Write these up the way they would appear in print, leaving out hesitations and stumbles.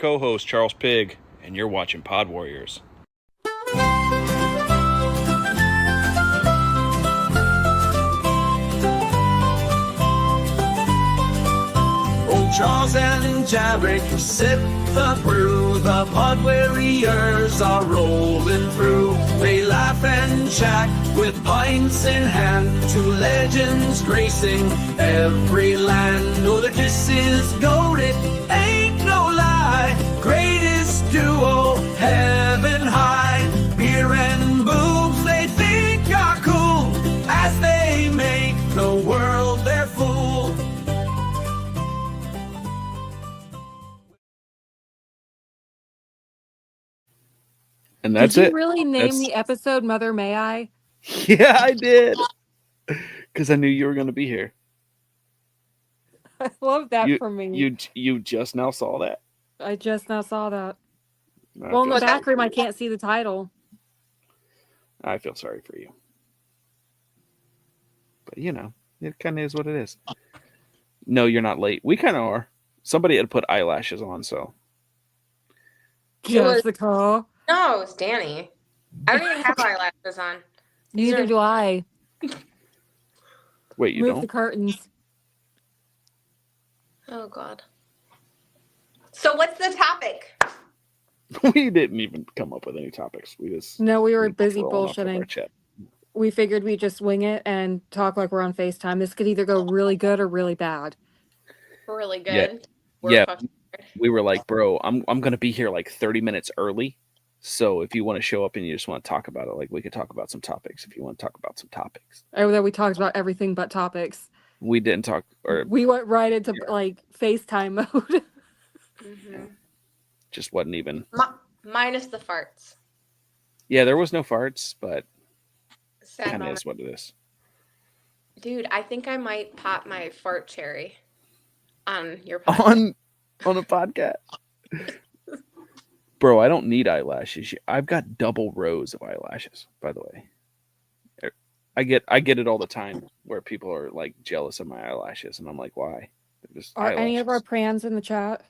co-host, Charles Pigg, and you're watching Pod Warriors. Old Charles and Jarek sip the brew. The Pod Warriors are rolling through. They laugh and chat with pints in hand. Two legends gracing every land. Know that this is goated, ain't no lie. Greatest duo, heaven high. Beer and boobs they think are cool as they make the world their fool. And that's Did you it. really name the episode Mother May I? Yeah, I did. Because I knew you were going to be here. I love that for me. You just now saw that? I just now saw that. I Well, in feel the back room, I can't see the title. I feel sorry for you. But, you know, it kind of is what it is. No, you're not late. We kind of are. Somebody had put eyelashes on, so. Jessica. No, it's Danny. I don't even have eyelashes on. Neither do I. Wait, you Move don't? the curtains. Oh, God. So what's the topic? We didn't even come up with any topics. We were busy rolling off of our bullshitting. chat. We figured we'd just wing it and talk like we're on FaceTime. This could either go really good or really bad. Really good. Yeah. We were like, bro, I'm gonna be here like 30 minutes early. So if you want to show up and you just want to talk about it, like we could talk about some topics if you want to talk about some topics. Oh, that we talked about everything but topics. We didn't talk, or we went right into like FaceTime mode. Mm-hmm. Just wasn't even. Minus the farts. Yeah, there was no farts, but Sad kind of is what it is. Dude, I think I might pop my fart cherry on your podcast. On a podcast. Bro, I don't need eyelashes. I've got double rows of eyelashes, by the way. I get it all the time where people are like jealous of my eyelashes, and I'm like, why? They're just Are eyelashes. any of our prans in the chat?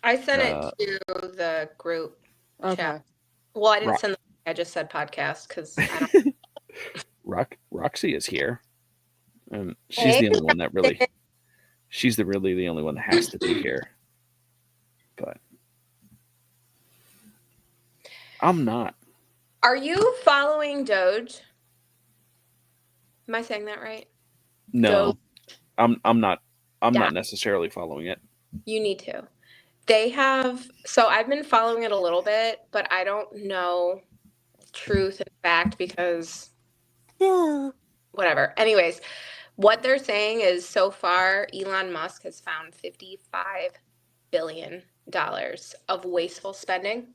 I sent it to the group chat. Well, I didn't send it. I just said podcast because I don't. Roxy is here, and she's the only one that really. She's really the only one that has to be here. But I'm not. Are you following Doge? Am I saying that right? No, Doge? I'm not. I'm not necessarily following it. You need to. They have. So I've been following it a little bit, but I don't know truth and fact because whatever. Anyways, what they're saying is so far Elon Musk has found $55 billion of wasteful spending.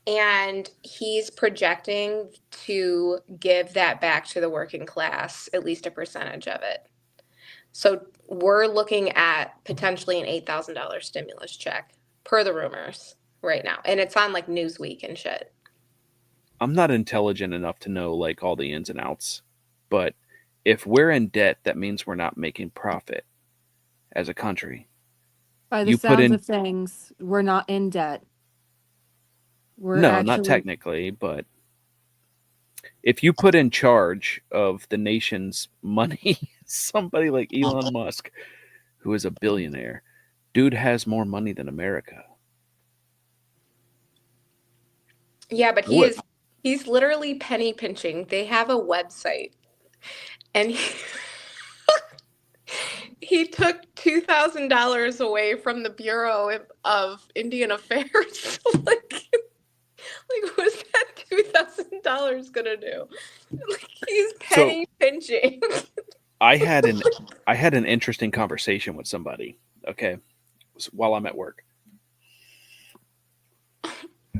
And he's projecting to give that back to the working class, at least a percentage of it. So we're looking at potentially an $8,000 stimulus check per the rumors right now. And it's on like Newsweek and shit. I'm not intelligent enough to know like all the ins and outs, but if we're in debt, that means we're not making profit as a country. By the sounds of things, we're not in debt. Not technically, but if you put in charge of the nation's money, somebody like Elon Musk, who is a billionaire, dude has more money than America. Yeah, but he's literally penny pinching. They have a website, and he took $2,000 away from the Bureau of Indian Affairs. Like, what's that $2,000 gonna do? Like, he's penny pinching. I had an interesting conversation with somebody. Okay, while I'm at work,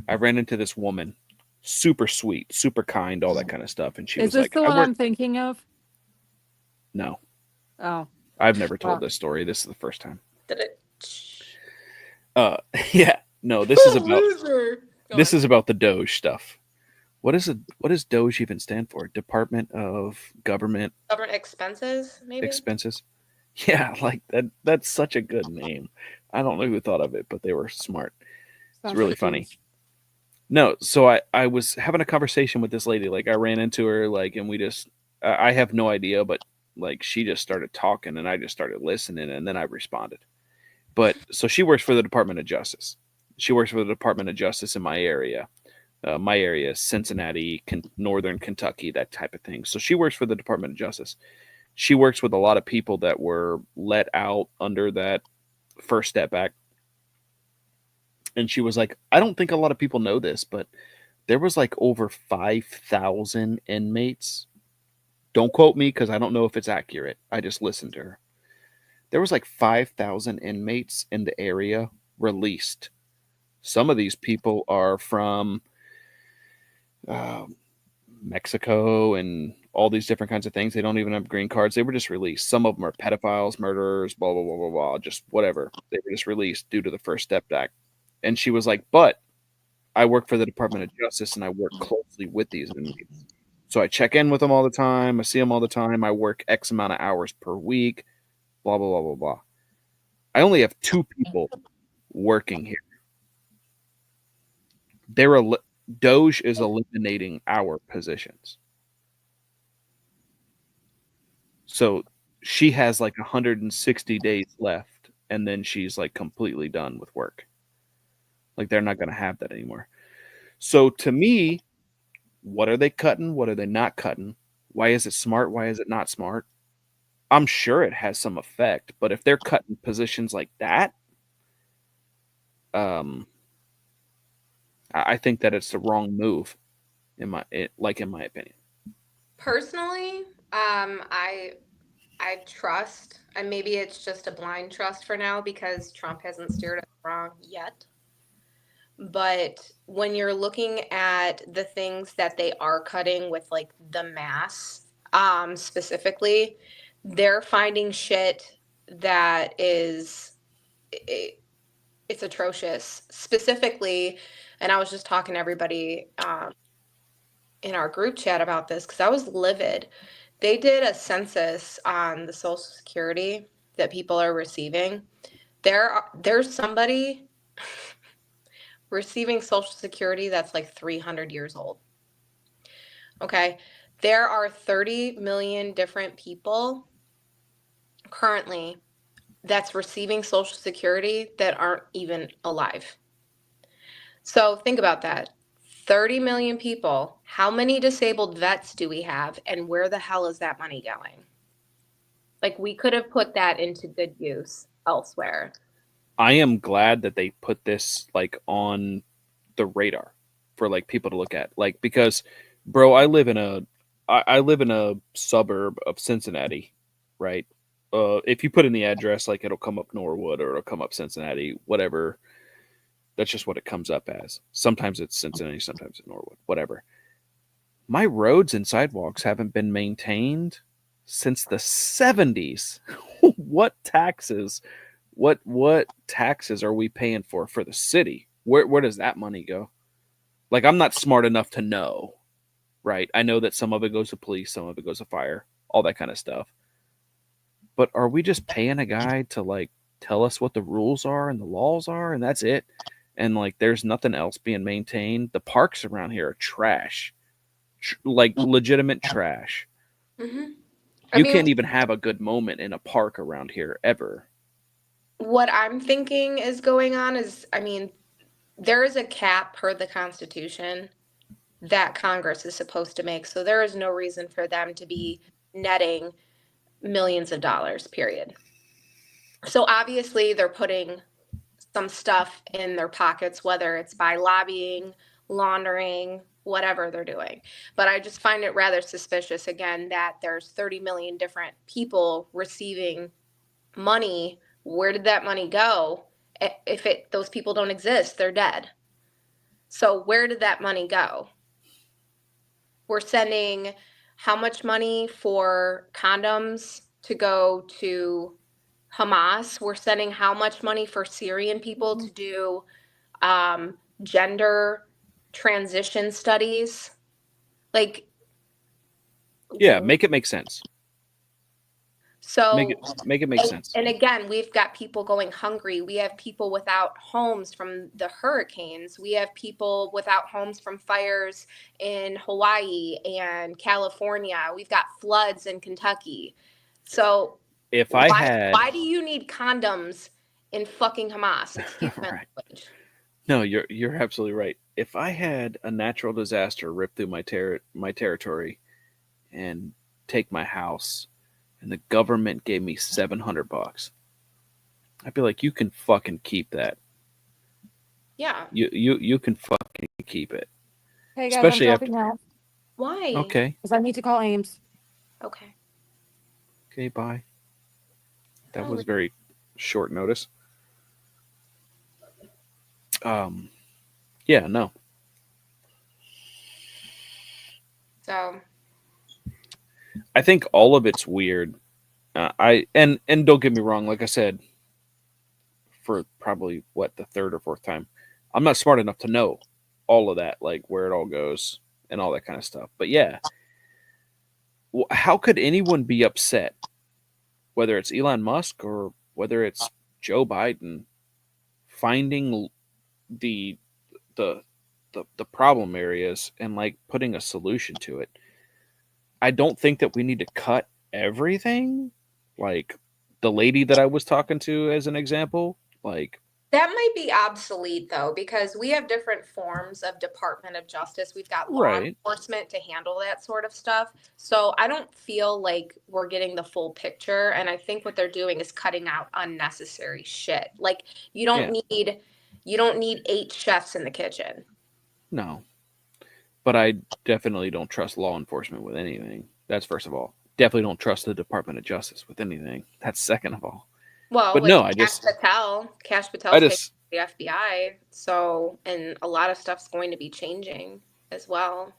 I ran into this woman, super sweet, super kind, all that kind of stuff, and she was like, "Is this the one I'm thinking of?" No. Oh. I've never told this story. This is the first time. Did it? Yeah. No, this is about this is about the Doge stuff. What does Doge even stand for? Department of Government Expenses, maybe? Expenses. Yeah, like that's such a good name. I don't know who thought of it, but they were smart. It's Sounds really like funny. Jews. No, so I was having a conversation with this lady. Like I ran into her, like, and we just I have no idea, but like she just started talking, and I just started listening, and then I responded. But so she works for the Department of Justice. She works for the Department of Justice in my area. My area is Cincinnati, Northern Kentucky, that type of thing. So she works for the Department of Justice. She works with a lot of people that were let out under that First Step Act. And she was like, I don't think a lot of people know this, but there was like over 5,000 inmates. Don't quote me because I don't know if it's accurate. I just listened to her. There was like 5,000 inmates in the area released. Some of these people are from uh, Mexico and all these different kinds of things. They don't even have green cards. They were just released. Some of them are pedophiles, murderers, blah, blah, blah, blah, blah, just whatever. They were just released due to the First Step Act. And she was like, but I work for the Department of Justice and I work closely with these inmates. So I check in with them all the time. I see them all the time. I work X amount of hours per week, blah, blah, blah, blah, blah. I only have 2 people working here. Doge is eliminating our positions. So she has like 160 days left, and then she's like completely done with work. Like they're not going to have that anymore. So to me, what are they cutting? What are they not cutting? Why is it smart? Why is it not smart? I'm sure it has some effect, but if they're cutting positions like that, um, I think that it's the wrong move in my opinion. Personally, I trust, and maybe it's just a blind trust for now because Trump hasn't steered us wrong yet. But when you're looking at the things that they are cutting with like the mass, specifically, they're finding shit that is it's atrocious. Specifically, and I was just talking to everybody in our group chat about this because I was livid. They did a census on the Social Security that people are receiving. There's somebody receiving Social Security that's like 300 years old. Okay. There are 30 million different people currently that's receiving Social Security that aren't even alive. So think about that. 30 million people. How many disabled vets do we have? And where the hell is that money going? Like, we could have put that into good use elsewhere. I am glad that they put this like on the radar for like people to look at, like, because bro, I live in a suburb of Cincinnati, right? If you put in the address, like it'll come up Norwood or it'll come up Cincinnati, whatever. That's just what it comes up as. Sometimes it's Cincinnati, sometimes it's Norwood, whatever. My roads and sidewalks haven't been maintained since the 70s. What taxes? What taxes are we paying for the city? Where does that money go? Like, I'm not smart enough to know, right? I know that some of it goes to police, some of it goes to fire, all that kind of stuff. But are we just paying a guy to like tell us what the rules are and the laws are, and that's it? And like, there's nothing else being maintained. The parks around here are trash, like legitimate trash. Mm-hmm. You can't even have a good moment in a park around here ever. What I'm thinking is going on is, there is a cap per the Constitution that Congress is supposed to make. So there is no reason for them to be netting millions of dollars, period. So obviously they're putting some stuff in their pockets, whether it's by lobbying, laundering, whatever they're doing. But I just find it rather suspicious, again, that there's 30 million different people receiving money. Where did that money go? If those people don't exist, they're dead. So where did that money go? We're sending how much money for condoms to go to Hamas? We're sending how much money for Syrian people to do gender transition studies? Like, yeah, make it make sense. So make it make sense. And again, we've got people going hungry. We have people without homes from the hurricanes. We have people without homes from fires in Hawaii and California. We've got floods in Kentucky. So If why do you need condoms in fucking Hamas? Excuse my Right. language. No, you're absolutely right. If I had a natural disaster rip through my territory and take my house, and the government gave me $700, I'd be like, you can fucking keep that. Yeah. You can fucking keep it. Hey guys, Especially I'm after. dropping out Why? Okay. because I need to call Ames. Okay. Okay. Bye. That Oh, was very short notice. Yeah. No. So I think all of it's weird. And don't get me wrong. Like I said, for probably the third or fourth time, I'm not smart enough to know all of that, like where it all goes and all that kind of stuff. But yeah, how could anyone be upset, whether it's Elon Musk or whether it's Joe Biden, finding the the problem areas and like putting a solution to it? I don't think that we need to cut everything. Like the lady that I was talking to, as an example, like that might be obsolete though, because we have different forms of Department of Justice. We've got law Right. enforcement to handle that sort of stuff. So I don't feel like we're getting the full picture. And I think what they're doing is cutting out unnecessary shit. Like you don't need 8 chefs in the kitchen. no. But I definitely don't trust law enforcement with anything. That's first of all. Definitely don't trust the Department of Justice with anything. That's second of all. Well, But with no, I Cash Patel's I taking just the FBI. So, and a lot of stuff's going to be changing as well.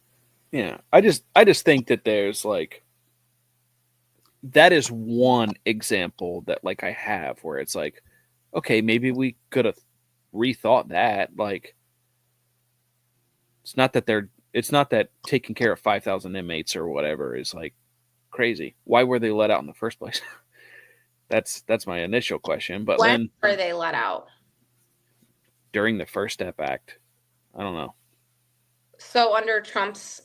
yeah, I just think that there's like that is one example that like I have where it's like, okay, maybe we could have rethought that. Like it's not that taking care of 5,000 inmates or whatever is like crazy. Why were they let out in the first place? That's my initial question. But When then were they let out? during the First Step Act, I don't know. So under Trump's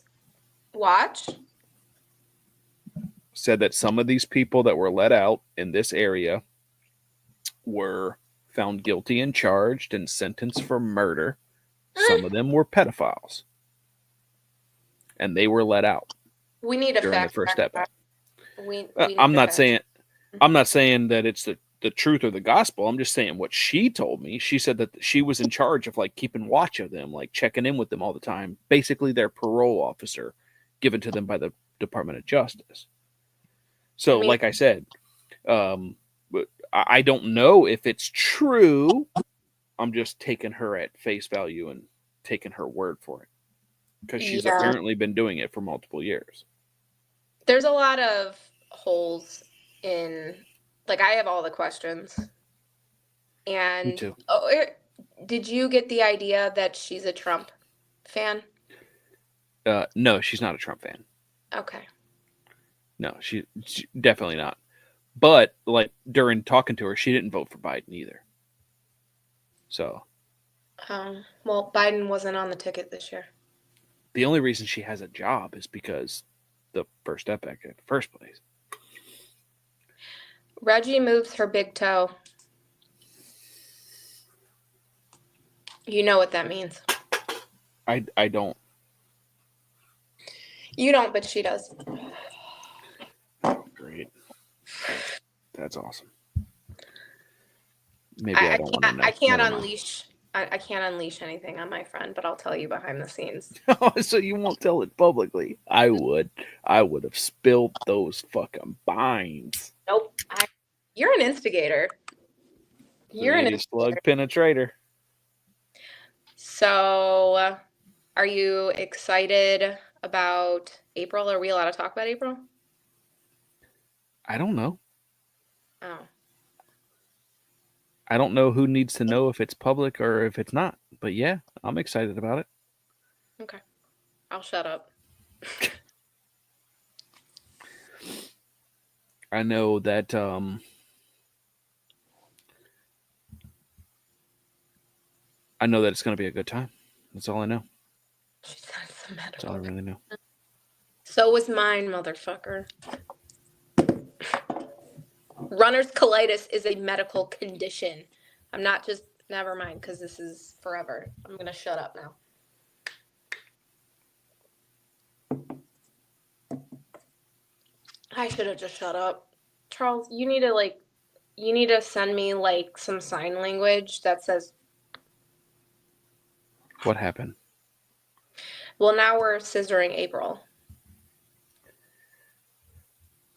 watch? Said that some of these people that were let out in this area were found guilty and charged and sentenced for murder. Some of them were pedophiles. And they were let out We need a during the fact First check Step Act. We I'm need not a fact saying I'm not saying that it's the truth or the gospel. I'm just saying what she told me. She said that she was in charge of like keeping watch of them, like checking in with them all the time. Basically their parole officer given to them by the Department of Justice. So, like I said, I don't know if it's true. I'm just taking her at face value and taking her word for it because she's apparently been doing it for multiple years. There's a lot of holes in, like, I have all the questions. And Me too. Did you get the idea that she's a Trump fan? No, she's not a Trump fan. Okay. No, she definitely not. But like during talking to her, she didn't vote for Biden either. So. Well, Biden wasn't on the ticket this year. The only reason she has a job is because the First Step Act in the first place. Reggie moves her big toe. You know what that means. I don't. You don't, but she does. Oh, great. That's awesome. Maybe I don't want to know. I can't unleash. I can't unleash anything on my friend, but I'll tell you behind the scenes. So you won't tell it publicly. I would have spilled those fucking binds. Nope. You're an instigator. You're an slug penetrator. So, are you excited about April? Are we allowed to talk about April? I don't know. Oh. I don't know who needs to know if it's public or if it's not. But yeah, I'm excited about it. Okay. I'll shut up. I know that it's going to be a good time. That's all I know. She sounds so That's all I medical. really know. So was mine, motherfucker. Runner's colitis is a medical condition. I'm not just, never mind, because this is forever. I'm going to shut up now. I should have just shut up. Charles, you need to send me like some sign language that says, What happened? well, now we're scissoring April.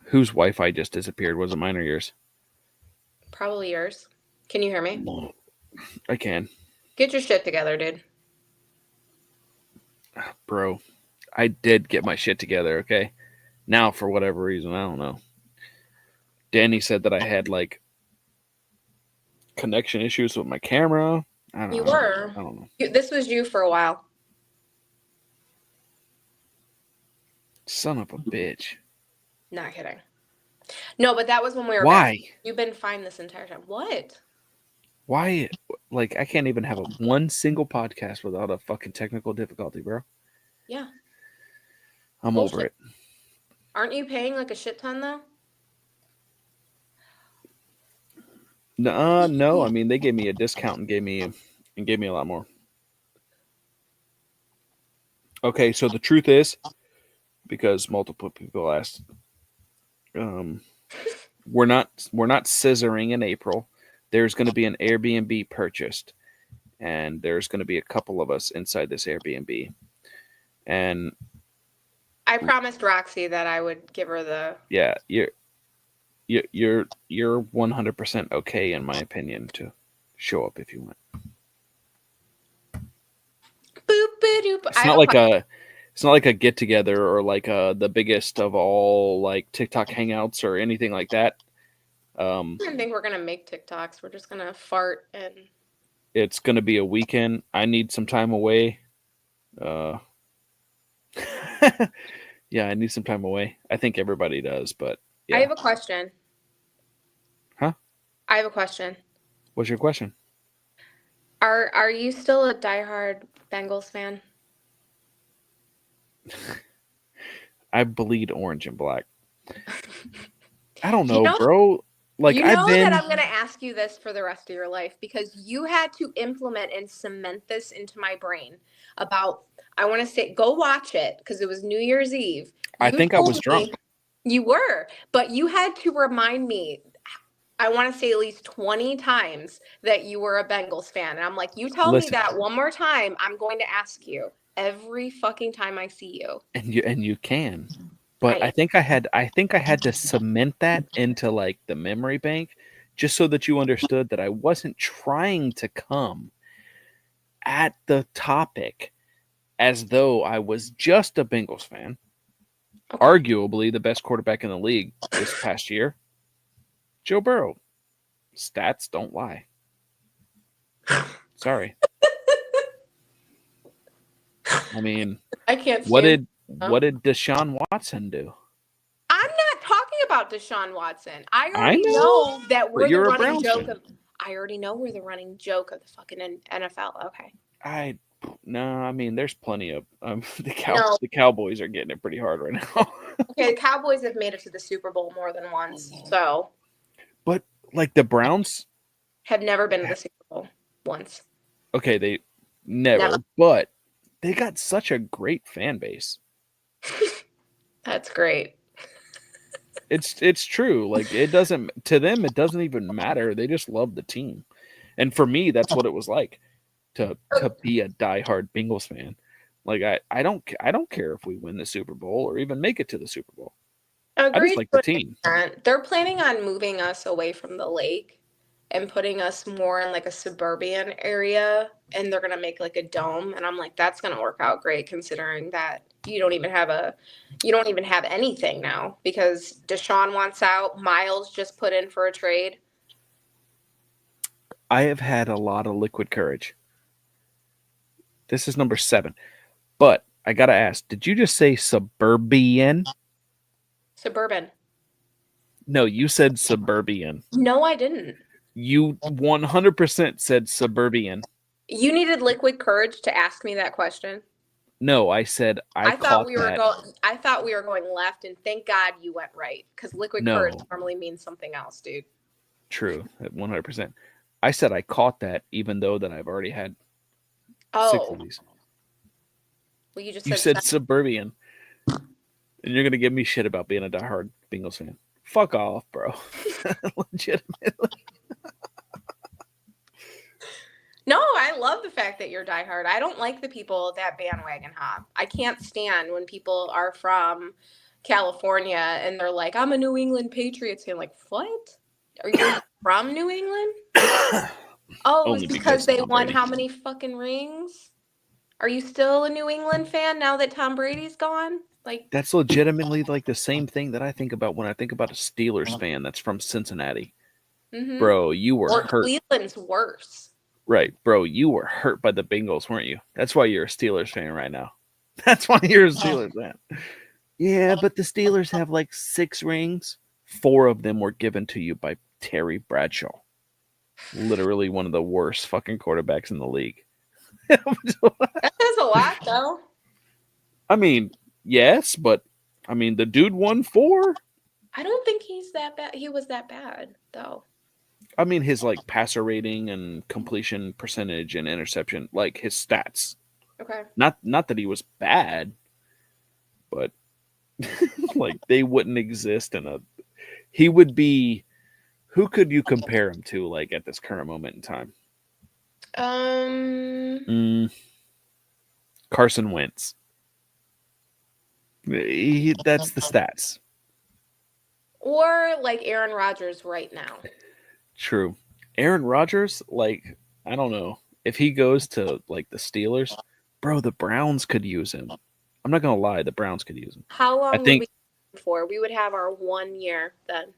Whose Wi-Fi just disappeared? Was it mine or yours? Probably yours. Can you hear me? I can. Get your shit together, dude. Bro, I did get my shit together, okay? Now, for whatever reason, I don't know. Danny said that I had, like, connection issues with my camera. I don't You know. were. I don't know. This was you for a while. Son of a bitch. Not kidding. No, but that was when we were Why? back. You've been fine this entire time. What? Why? Like, I can't even have one single podcast without a fucking technical difficulty, bro. Yeah. I'm Bullshit. over it. Aren't you paying like a shit ton though? No. I mean, they gave me a discount and gave me a lot more. Okay, so the truth is, because multiple people asked, we're not scissoring in April. There's going to be an Airbnb purchased, and there's going to be a couple of us inside this Airbnb. And I promised Roxy that I would give her the. yeah, you're 100% okay in my opinion to show up if you want. Boop, boop, It's not like a get together or like the biggest of all like TikTok hangouts or anything like that. I don't think we're gonna make TikToks. We're just gonna fart and. It's gonna be a weekend. I need some time away. Yeah, I need some time away. I think everybody does, but yeah. I have a question. Huh? I have a question. What's your question? Are you still a diehard Bengals fan? I bleed orange and black. I don't You know, know- bro. Like you know I've been. that I'm gonna ask you this for the rest of your life because you had to implement and cement this into my brain about. I want to say go watch it because it was New Year's Eve. I You think I told was me- drunk. You were, but you had to remind me. I want to say at least 20 times that you were a Bengals fan, and I'm like, you tell Listen. me that one more time, I'm going to ask you every fucking time I see you. And you can. But Right. I think I had to cement that into like the memory bank just so that you understood that I wasn't trying to come at the topic as though I was just a Bengals fan. Okay. Arguably the best quarterback in the league this past year. Joe Burrow. Stats don't lie. Sorry. I mean, I can't. what stand- did Deshaun Watson do? I'm not talking about Deshaun Watson. I I already know, know that we're the you're a running Browns joke fan. of. I already know we're the running joke of the fucking NFL. Okay. I mean, there's plenty of No. the Cowboys are getting it pretty hard right now. Okay, the Cowboys have made it to the Super Bowl more than once, so But like the Browns, have never been to the Super Bowl once. okay, they never, but they got such a great fan base. That's great. It's true. Like it doesn't to them, it doesn't even matter. They just love the team, and for me, that's what it was like to be a diehard Bengals fan. Like I don't care if we win the Super Bowl or even make it to the Super Bowl. I Agreed. just like the team. They're planning on moving us away from the lake and putting us more in like a suburban area, and they're gonna make like a dome. And I'm like, that's gonna work out great considering that you don't even have anything now because Deshaun wants out. Miles just put in for a trade. I have had a lot of liquid courage. This is number 7. But I gotta ask, did you just say suburban? Suburban. No, you said suburban. No, I didn't. You 100% said suburban. You needed liquid courage to ask me that question. No, I said I thought caught we were that. going. I thought we were going left, and thank God you went right, because liquid No. courage normally means something else, dude. True, 100%. I said I caught that, even though that I've already had 6 Oh, of these. well, you just You said suburban, and you're gonna give me shit about being a diehard Bengals fan. Fuck off, bro. Legitimately. No, I love the fact that you're diehard. I don't like the people that bandwagon hop. I can't stand when people are from California and they're like, I'm a New England Patriots fan. Like, what? Are you from New England? Oh, Only it's because because they Tom won Brady. how many fucking rings? Are you still a New England fan now that Tom Brady's gone? Like, That's legitimately like the same thing that I think about when I think about a Steelers fan that's from Cincinnati. mhm. Bro, you were Or hurt. Cleveland's worse. Right, bro, you were hurt by the Bengals, weren't you? That's why you're a Steelers fan right now. That's why you're a Steelers fan. Yeah, but the Steelers have like 6 rings. 4 of them were given to you by Terry Bradshaw. Literally one of the worst fucking quarterbacks in the league. That says a lot, though. I mean, yes, but I mean the dude won 4. I don't think he's that bad. He was that bad, though. I mean his like passer rating and completion percentage and interception, like his stats. Okay. Not that he was bad, but like they wouldn't exist in a. He would be. Who could you compare him to, like at this current moment in time? Carson Wentz. That's the stats. Or like Aaron Rodgers right now. True. Aaron Rodgers, like, I don't know. If he goes to like the Steelers, bro, the Browns could use him. I'm not gonna lie, the Browns could use him. How long would think- we have him for? We would have our 1 year then.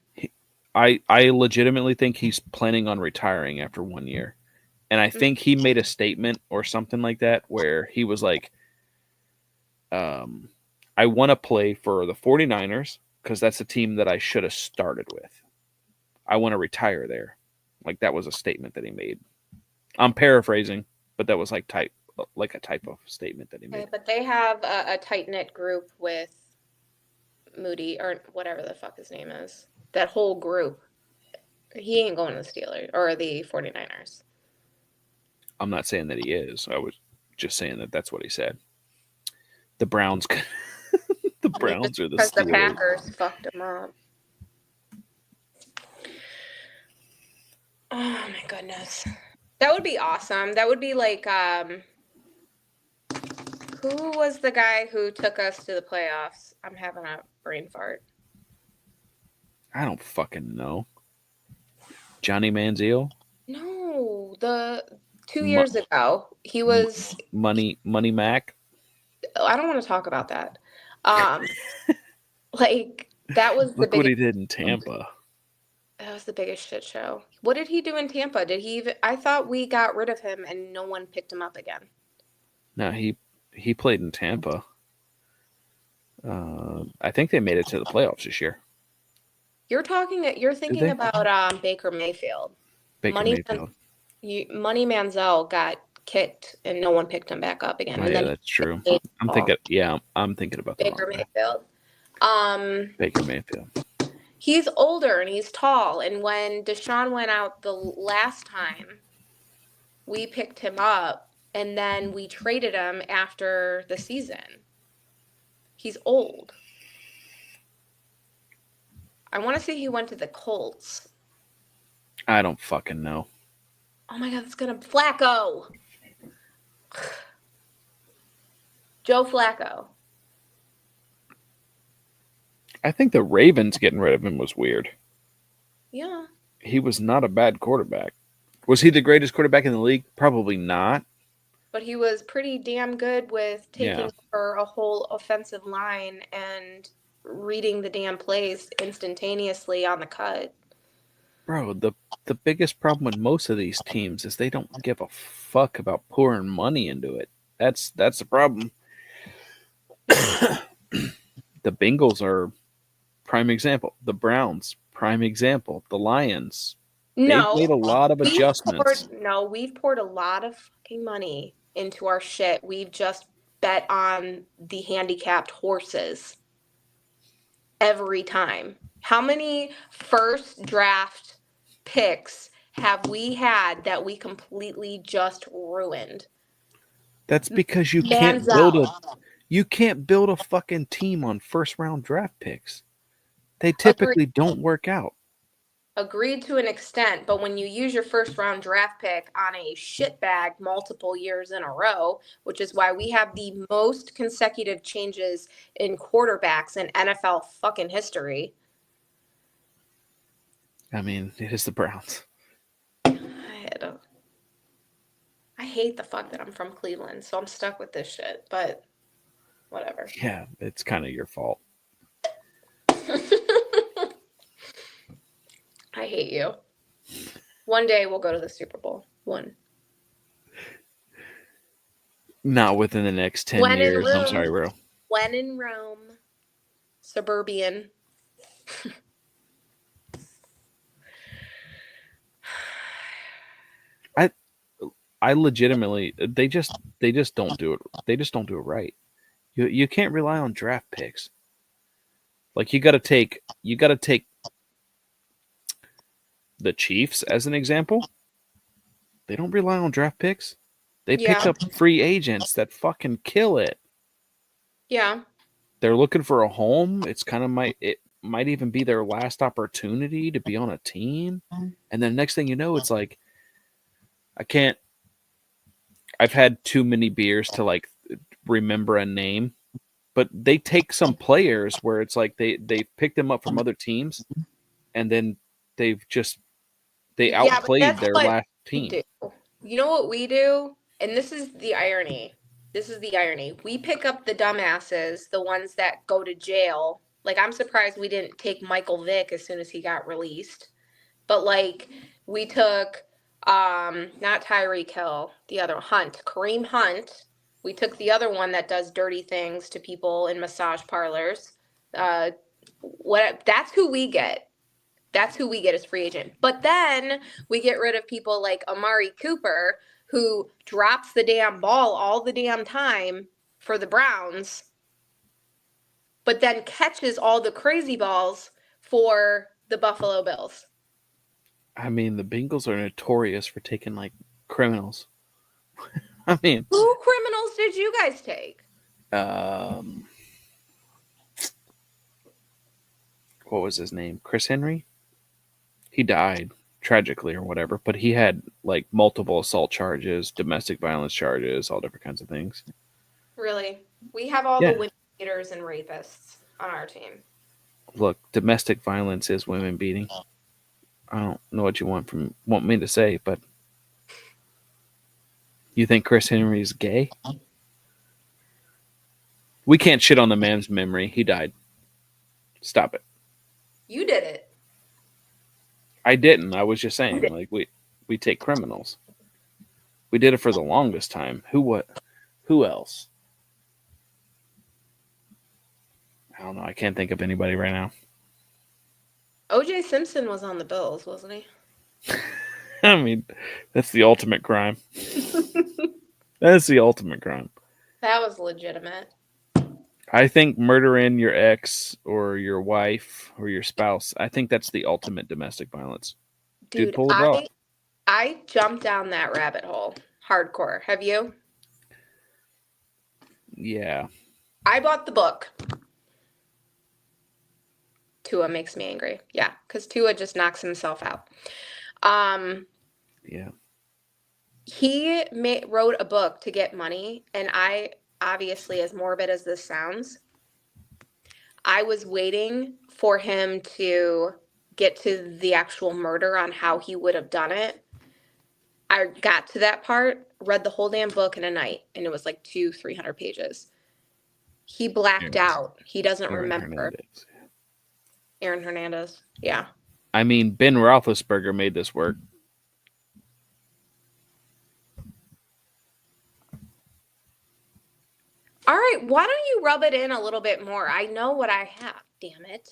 I legitimately think he's planning on retiring after 1 year. And I think he made a statement or something like that where he was like, I want to play for the 49ers because that's a team that I should have started with. I want to retire there. Like that was a statement that he made. I'm paraphrasing, but that was like a type of statement that he made. Okay, but they have a tight-knit group with Moody or whatever the fuck his name is. That whole group. He ain't going to the Steelers or the 49ers. I'm not saying that he is. I was just saying that that's what he said. The Browns, the Browns are the because the Steelers. Packers fucked him up. Oh my goodness. That would be awesome. That would be like who was the guy who took us to the playoffs? I'm having a brain fart. I don't fucking know. Johnny Manziel? No, the 2 years ago. He was Money Mac? I don't want to talk about that. Like that was the Look what he biggest did in Tampa. that was the biggest shit show. What did he do in Tampa? Did he even I thought we got rid of him and no one picked him up again. No, he played in Tampa. I think they made it to the playoffs this year. You're thinking they? about Baker Mayfield. Baker Mayfield. Money Manziel got kicked and no one picked him back up again. Oh, and yeah, then that's true. he- I'm thinking about the Baker wrong guy. Mayfield. Baker Mayfield. He's older and he's tall. And when Deshaun went out the last time, we picked him up and then we traded him after the season. He's old. I want to say he went to the Colts. I don't fucking know. Oh my God, it's gonna Flacco. Joe Flacco. I think the Ravens getting rid of him was weird. Yeah. He was not a bad quarterback. Was he the greatest quarterback in the league? Probably not. But he was pretty damn good with taking Yeah. over a whole offensive line and reading the damn plays instantaneously on the cut. Bro, the biggest problem with most of these teams is they don't give a fuck about pouring money into it. That's the problem. The Bengals are prime example. The Browns Prime example, the Lions. No, They've made a lot of adjustments. we've poured a lot of fucking money into our shit. We've just bet on the handicapped horses every time. How many first draft picks have we had that we completely just ruined? That's because you can't build a Manziel. fucking team on first round draft picks. They typically don't work out. Agreed to an extent, but when you use your first round draft pick on a shitbag multiple years in a row, which is why we have the most consecutive changes in quarterbacks in NFL fucking history. I mean, it is the Browns. I hate the fuck that I'm from Cleveland, so I'm stuck with this shit, but whatever. Yeah, it's kind of your fault. I hate you. One day we'll go to the Super Bowl. One. Not within the next 10 years. I'm sorry, bro. When in Rome. Suburban. I legitimately they just don't do it. They just don't do it right. You can't rely on draft picks. Like you got to take the Chiefs as an example. They don't rely on draft picks. They pick up free agents that fucking kill it. Yeah. They're looking for a home. It might even be their last opportunity to be on a team. And then next thing you know, it's like I've had too many beers to like remember a name, but they take some players where it's like they picked them up from other teams, and then they outplayed their last team. You know what we do? And this is the irony. We pick up the dumbasses, the ones that go to jail. Like, I'm surprised we didn't take Michael Vick as soon as he got released. But like, we took not Tyreek Hill, the other Kareem Hunt. We took the other one that does dirty things to people in massage parlors. That's who we get. That's who we get as free agent. But then we get rid of people like Amari Cooper, who drops the damn ball all the damn time for the Browns, but then catches all the crazy balls for the Buffalo Bills. I mean, the Bengals are notorious for taking like criminals. I mean, who criminals did you guys take? What was his name? Chris Henry? He died tragically or whatever, but he had like multiple assault charges, domestic violence charges, all different kinds of things. Really? We have all the women beaters and rapists on our team. Look, domestic violence is women beating. I don't know what you want me to say, but you think Chris Henry is gay? We can't shit on the man's memory. He died. Stop it. You did it. I didn't. I was just saying, like we take criminals. We did it for the longest time. Who else? I don't know. I can't think of anybody right now. O.J. Simpson was on the Bills, wasn't he? I mean, that's the ultimate crime. That's the ultimate crime. That was legitimate. I think murdering your ex or your wife or your spouse, I think that's the ultimate domestic violence. Dude, pull it off. I jumped down that rabbit hole hardcore. Have you? Yeah. I bought the book. Tua makes me angry. Yeah, because Tua just knocks himself out. Yeah. He wrote a book to get money, and I, obviously, as morbid as this sounds, I was waiting for him to get to the actual murder on how he would have done it. I got to that part, read the whole damn book in a night, and it was like 200-300 pages. He blacked out. He doesn't remember. Aaron Hernandez. Yeah. I mean, Ben Roethlisberger made this work. All right. Why don't you rub it in a little bit more? I know what I have. Damn it.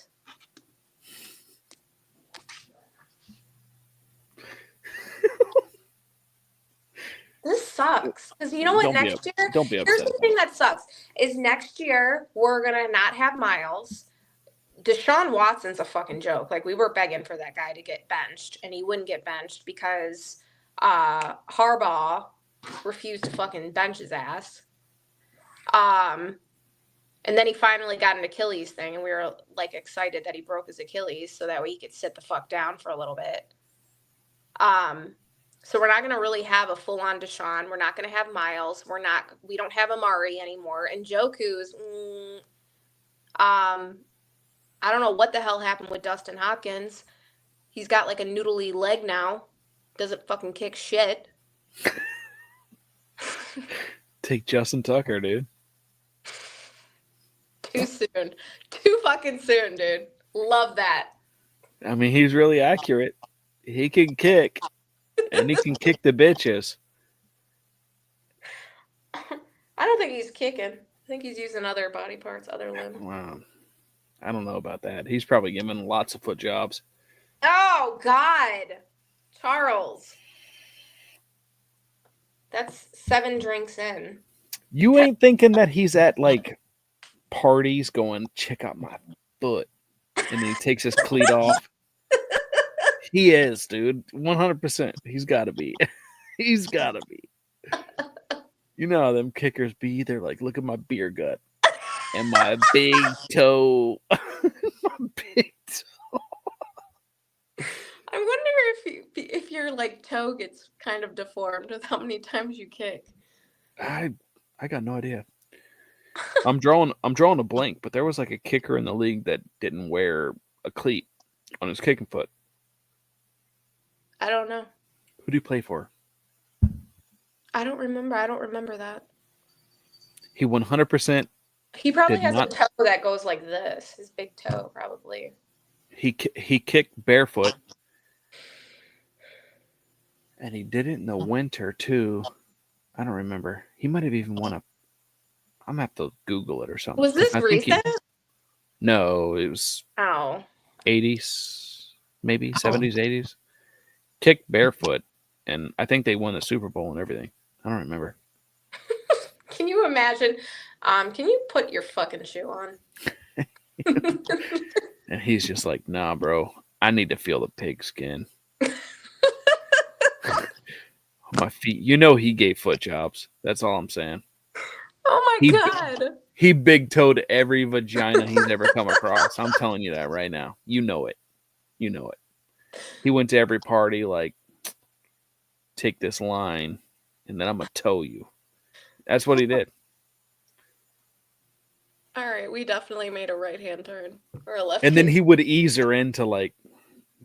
This sucks. Because you know what? Don't be Next year, Don't be here's upset. the thing that sucks is next year we're gonna not have Miles. Deshaun Watson's a fucking joke. Like we were begging for that guy to get benched, and he wouldn't get benched because Harbaugh refused to fucking bench his ass. And then he finally got an Achilles thing, and we were like excited that he broke his Achilles so that way he could sit the fuck down for a little bit. So we're not gonna really have a full on Deshaun. We're not gonna have Miles. We don't have Amari anymore. And Joku's I don't know what the hell happened with Dustin Hopkins. He's got like a noodly leg now. Doesn't fucking kick shit. Take Justin Tucker, dude. Too soon. Too fucking soon, dude. Love that. I mean, he's really accurate. He can kick, and he can kick the bitches. I don't think he's kicking. I think he's using other body parts, other limbs. Wow. I don't know about that. He's probably given lots of foot jobs. Oh, God. Charles. That's 7 drinks in. You ain't thinking that he's at like parties going, check out my foot. And then he takes his cleat off. He is, dude. 100%. He's got to be. He's got to be. You know how them kickers be? They're like, look at my beer gut and my big toe. My big toe. I wonder if your like toe gets kind of deformed with how many times you kick. I got no idea. I'm drawing a blank, but there was like a kicker in the league that didn't wear a cleat on his kicking foot. I don't know. Who do you play for? I don't remember. I don't remember that. He 100%. He probably Did has not- a toe that goes like this. His big toe, probably. He kicked barefoot, and he did it in the winter too. I don't remember. He might have even won a. I'm gonna have to Google it or something. Was this I think recent? No, it was Oh. 80s, maybe 70s, 80s. Kicked barefoot, and I think they won the Super Bowl and everything. I don't remember. Can you imagine? Can you put your fucking shoe on? And he's just like, nah, bro. I need to feel the pig skin. My feet. You know he gave foot jobs. That's all I'm saying. Oh my He- God. He big toed every vagina he's ever come across. I'm telling you that right now. You know it. You know it. He went to every party like, take this line, and then I'm gonna toe you. That's what he did. All right, we definitely made a right-hand turn or a left. And then he would ease her into like,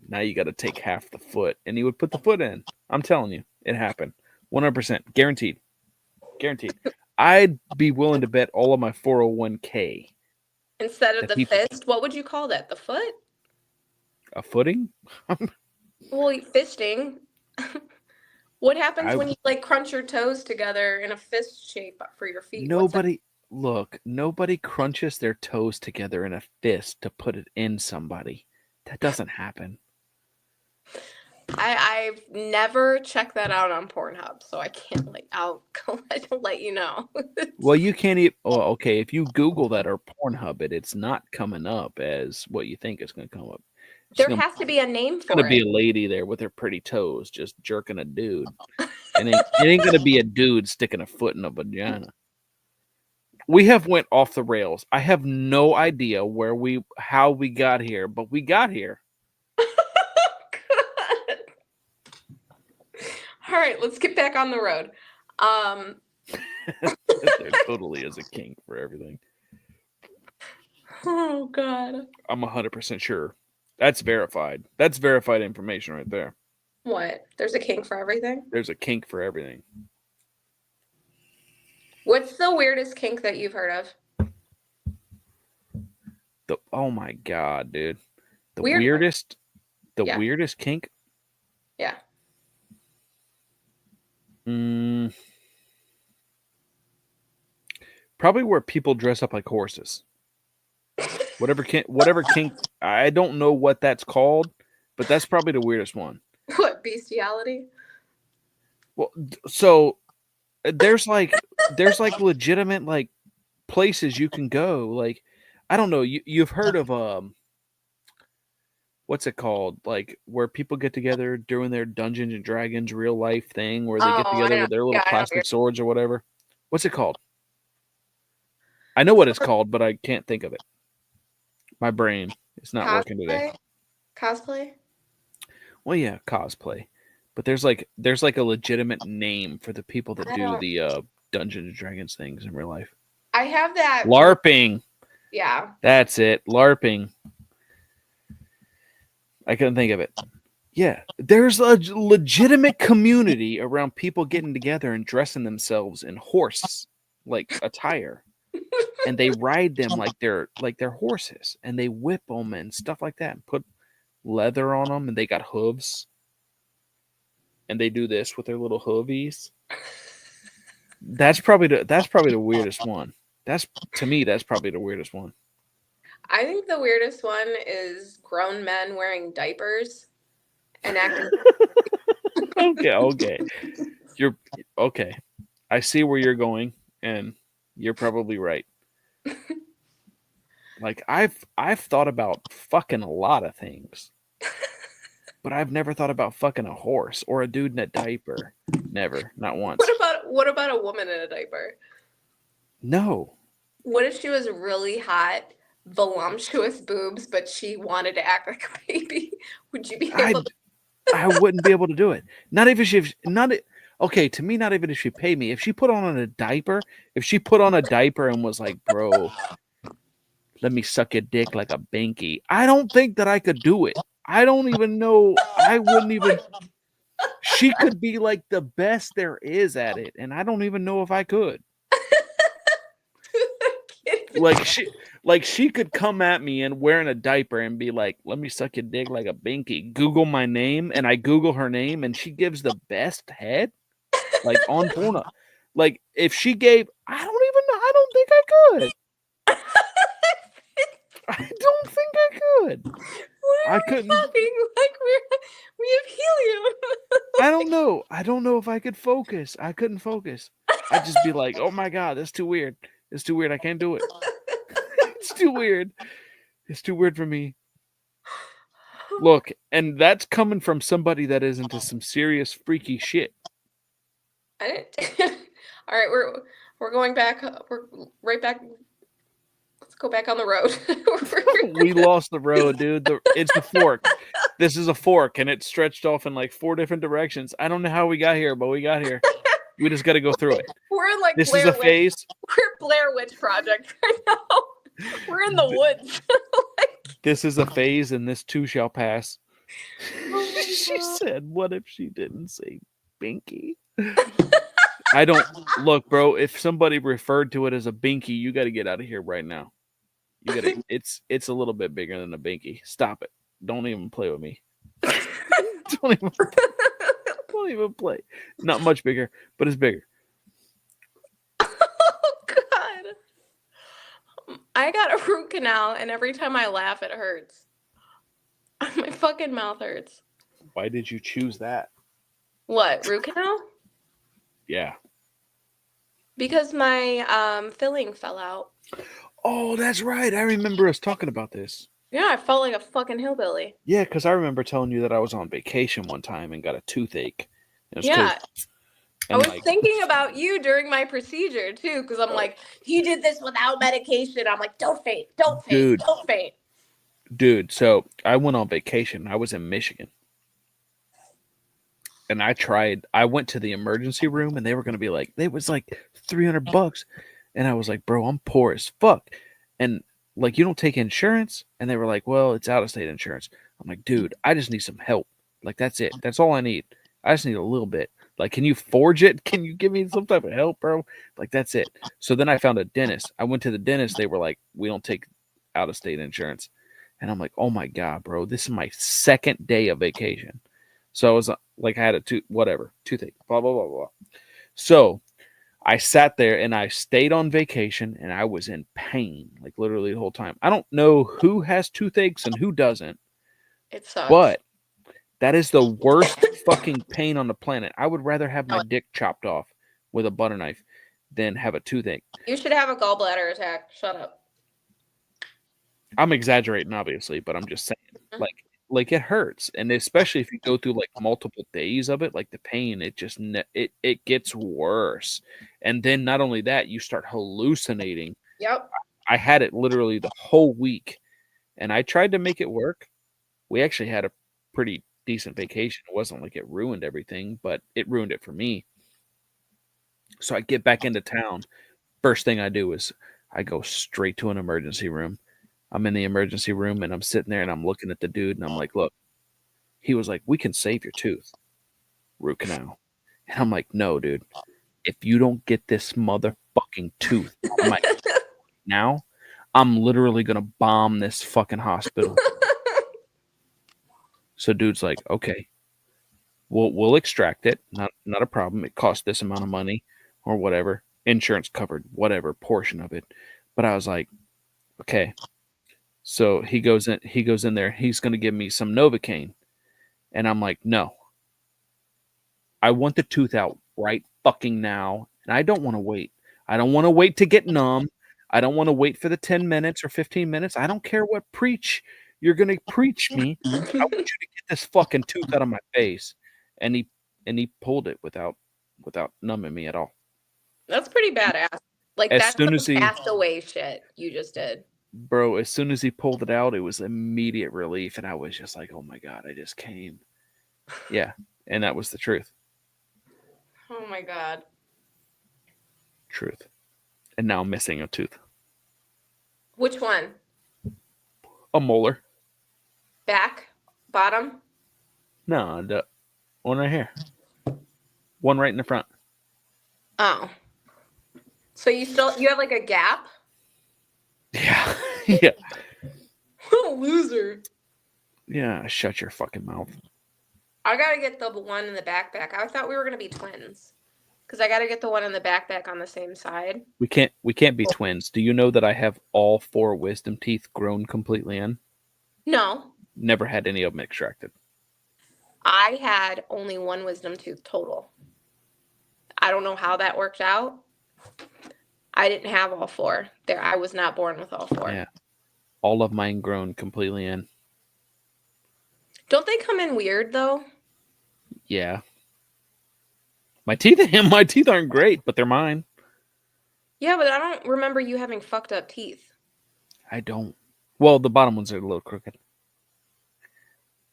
now you got to take half the foot, and he would put the foot in. I'm telling you, it happened. 100%, guaranteed, guaranteed. I'd be willing to bet all of my 401k. Instead of that the people- fist, what would you call that? The foot? A footing? Well, fisting. What happens I- when you like crunch your toes together in a fist shape for your feet? What's that? Nobody crunches their toes together in a fist to put it in somebody. That doesn't happen. I've never checked that out on Pornhub, so I can't I'll let you know. Well, you can't even. Oh, okay. If you Google that or Pornhub it, it's not coming up as what you think is going to come up. It's There gonna- has to be a name for gonna be it. a lady there with her pretty toes just jerking a dude. And it ain't gonna be a dude sticking a foot in a vagina. We have went off the rails. I have no idea how we got here, but we got here. God. All right, let's get back on the road. There totally is a kink for everything. Oh God. I'm 100% sure. That's verified. That's verified information right there. What? There's a kink for everything? There's a kink for everything. What's the weirdest kink that you've heard of? Oh my god, dude. The Weird one. weirdest Yeah. weirdest kink? Yeah. Probably where people dress up like horses. Whatever kink, I don't know what that's called, but that's probably the weirdest one. What, bestiality? Well, so there's like legitimate like places you can go. Like, I don't know. You've heard of what's it called? Like where people get together doing their Dungeons and Dragons real life thing, where they get Oh, I together know. with their little Yeah, I know what plastic swords or whatever. What's it called? I know what it's called, but I can't think of it. My brain is not working today. Cosplay? Well, yeah, cosplay. But there's like a legitimate name for the people that I do don't- the Dungeons and Dragons things in real life. I have that. LARPing. Yeah. That's it. LARPing. I couldn't think of it. Yeah, there's a legitimate community around people getting together and dressing themselves in horse like attire, and they ride them like they're horses, and they whip them and stuff like that, and put leather on them, and they got hooves, and they do this with their little hoovies. That's probably the weirdest one. To me, that's probably the weirdest one. I think the weirdest one is grown men wearing diapers and acting. Okay. You're okay. I see where you're going, and you're probably right. Like I've thought about fucking a lot of things, but I've never thought about fucking a horse or a dude in a diaper. Never, not once. What about a woman in a diaper? No. What if she was really hot, voluptuous boobs, but she wanted to act like a baby? Would you be able to? I wouldn't be able to do it. Not even if okay, to me, not even if she paid me. If she put on a diaper, and was like, bro, let me suck your dick like a binky, I don't think that I could do it. I don't even know. I wouldn't even. She could be like the best there is at it, and I don't even know if I could. Like she could come at me and wearing a diaper and be like, let me suck your dick like a binky. Google my name, and I Google her name, and she gives the best head, like on Pornhub. Like if she gave, I don't even know. I don't think I could. I don't think I could. I couldn't. Like we have helium. I don't know. I don't know if I could focus. I couldn't focus. I'd just be like, oh my God, that's too weird. It's too weird. I can't do it. It's too weird. It's too weird for me. Look, and that's coming from somebody that is into some serious freaky shit. I didn't. All right, we're going back. We're right back. Let's go back on the road. We lost the road, dude. It's the fork. This is a fork, and it's stretched off in like 4 different directions. I don't know how we got here, but we got here. We just got to go through it. We're in like This Blair is a Witch. phase. We're Blair Witch Project right now. We're in the woods. This is a phase, and this too shall pass. She said, what if she didn't say binky? I don't look, bro. If somebody referred to it as a binky, you got to get out of here right now. You got to. It's a little bit bigger than a binky. Stop it. Don't even play with me. Don't even play. Not much bigger, but it's bigger. Oh God! I got a root canal, and every time I laugh, it hurts. My fucking mouth hurts. Why did you choose that? What, root canal? Yeah. Because my filling fell out. Oh, that's right. I remember us talking about this. Yeah, I felt like a fucking hillbilly. Yeah, because I remember telling you that I was on vacation one time and got a toothache. It was Yeah. I was like, thinking about you during my procedure too, because I'm like, he did this without medication. I'm like, don't faint, don't faint, Dude. don't faint. dude, so I went on vacation. I was in Michigan. And I went to the emergency room, and they were going to be like, it was like $300. And I was like, bro, I'm poor as fuck. And like, you don't take insurance? And they were like, well, it's out of state insurance. I'm like, dude, I just need some help. Like, that's it. That's all I need. I just need a little bit. Like, can you forge it? Can you give me some type of help, bro? Like, that's it. So then I found a dentist. I went to the dentist. They were like, we don't take out of state insurance. And I'm like, oh my God, bro, this is my second day of vacation. So I was like, I had a toothache, blah, blah, blah, blah. So I sat there and I stayed on vacation, and I was in pain, like literally the whole time. I don't know who has toothaches and who doesn't. It sucks. But that is the worst fucking pain on the planet. I would rather have my dick chopped off with a butter knife than have a toothache. You should have a gallbladder attack. Shut up. I'm exaggerating, obviously, but I'm just saying, like it hurts, and especially if you go through like multiple days of it, like the pain, it just it gets worse. And then not only that, you start hallucinating. Yep. I had it literally the whole week, and I tried to make it work. We actually had a pretty decent vacation. It wasn't like it ruined everything, but it ruined it for me. So I get back into town. First thing I do is I go straight to an emergency room. I'm in the emergency room and I'm sitting there and I'm looking at the dude and I'm like, look, he was like, we can save your tooth, root canal. And I'm like, no, dude, if you don't get this motherfucking tooth out of my now, I'm literally going to bomb this fucking hospital. So dude's like, okay, we'll extract it. Not a problem. It costs this amount of money or whatever. Insurance covered, whatever portion of it. But I was like, okay. So he goes in there. He's going to give me some Novocaine. And I'm like, no. I want the tooth out right fucking now. And I don't want to wait. I don't want to wait to get numb. I don't want to wait for the 10 minutes or 15 minutes. I don't care what preach you're going to preach me. I want you to get this fucking tooth out of my face. And he pulled it without numbing me at all. That's pretty badass. Like As that's soon some as he- castaway shit you just did. Bro, as soon as he pulled it out, it was immediate relief. And I was just like, oh my God, I just came. Yeah. And that was the truth. Oh my God. Truth. And now I'm missing a tooth. Which one? A molar. Back? Bottom? No, the one right here. One right in the front. Oh. So you have like a gap? Yeah. Yeah. What a loser. Yeah. Shut your fucking mouth. I gotta get the one in the backpack. I thought we were gonna be twins. Because I gotta get the one in the backpack on the same side. We can't be twins. Do you know that I have all 4 wisdom teeth grown completely in? No. Never had any of them extracted. I had only one wisdom tooth total. I don't know how that worked out. I didn't have all 4. There, I was not born with all 4. Yeah. All of mine grown completely in. Don't they come in weird though? Yeah. My teeth aren't great, but they're mine. Yeah, but I don't remember you having fucked up teeth. I don't. Well, the bottom ones are a little crooked.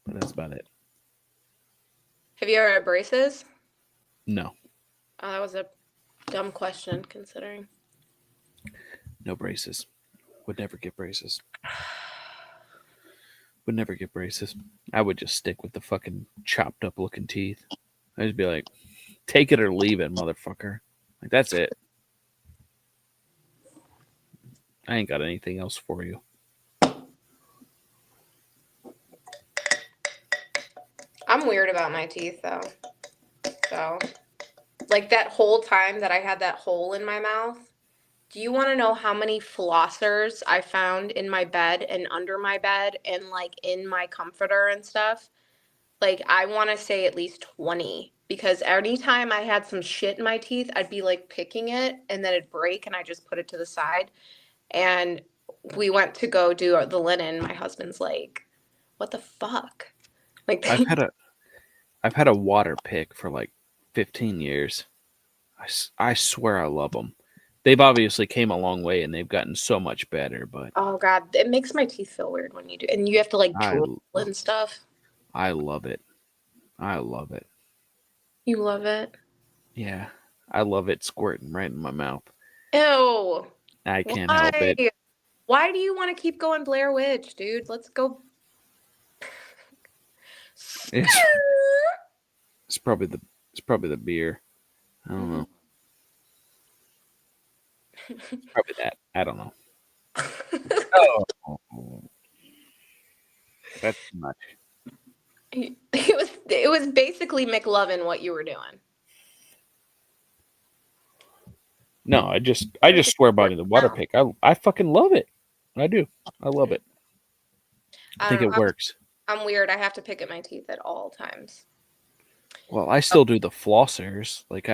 But that's about it. Have you ever had braces? No. Oh, that was a dumb question considering. No braces. Would never get braces. Would never get braces. I would just stick with the fucking chopped up looking teeth. I'd just be like, take it or leave it, motherfucker. Like, that's it. I ain't got anything else for you. I'm weird about my teeth though. So, like that whole time that I had that hole in my mouth, do you want to know how many flossers I found in my bed and under my bed and like in my comforter and stuff? Like, I want to say at least 20 because anytime I had some shit in my teeth, I'd be like picking it and then it'd break and I just put it to the side. And we went to go do the linen. My husband's like, what the fuck? Like, I've had a water pick for like 15 years. I swear I love them. They've obviously came a long way and they've gotten so much better, but oh God, it makes my teeth feel weird when you do, and you have to like drool and stuff. I love it. I love it. You love it? Yeah, I love it squirting right in my mouth. Ew. I can't help it. Why do you want to keep going Blair Witch, dude? Let's go. It's probably the beer. I don't know. Probably that. I don't know. Oh, that's too much. It was basically McLovin what you were doing. No, I just swear by the water pick. I fucking love it. I do. I love it. I think it works. I'm weird. I have to pick at my teeth at all times. Well, I still do the flossers. Like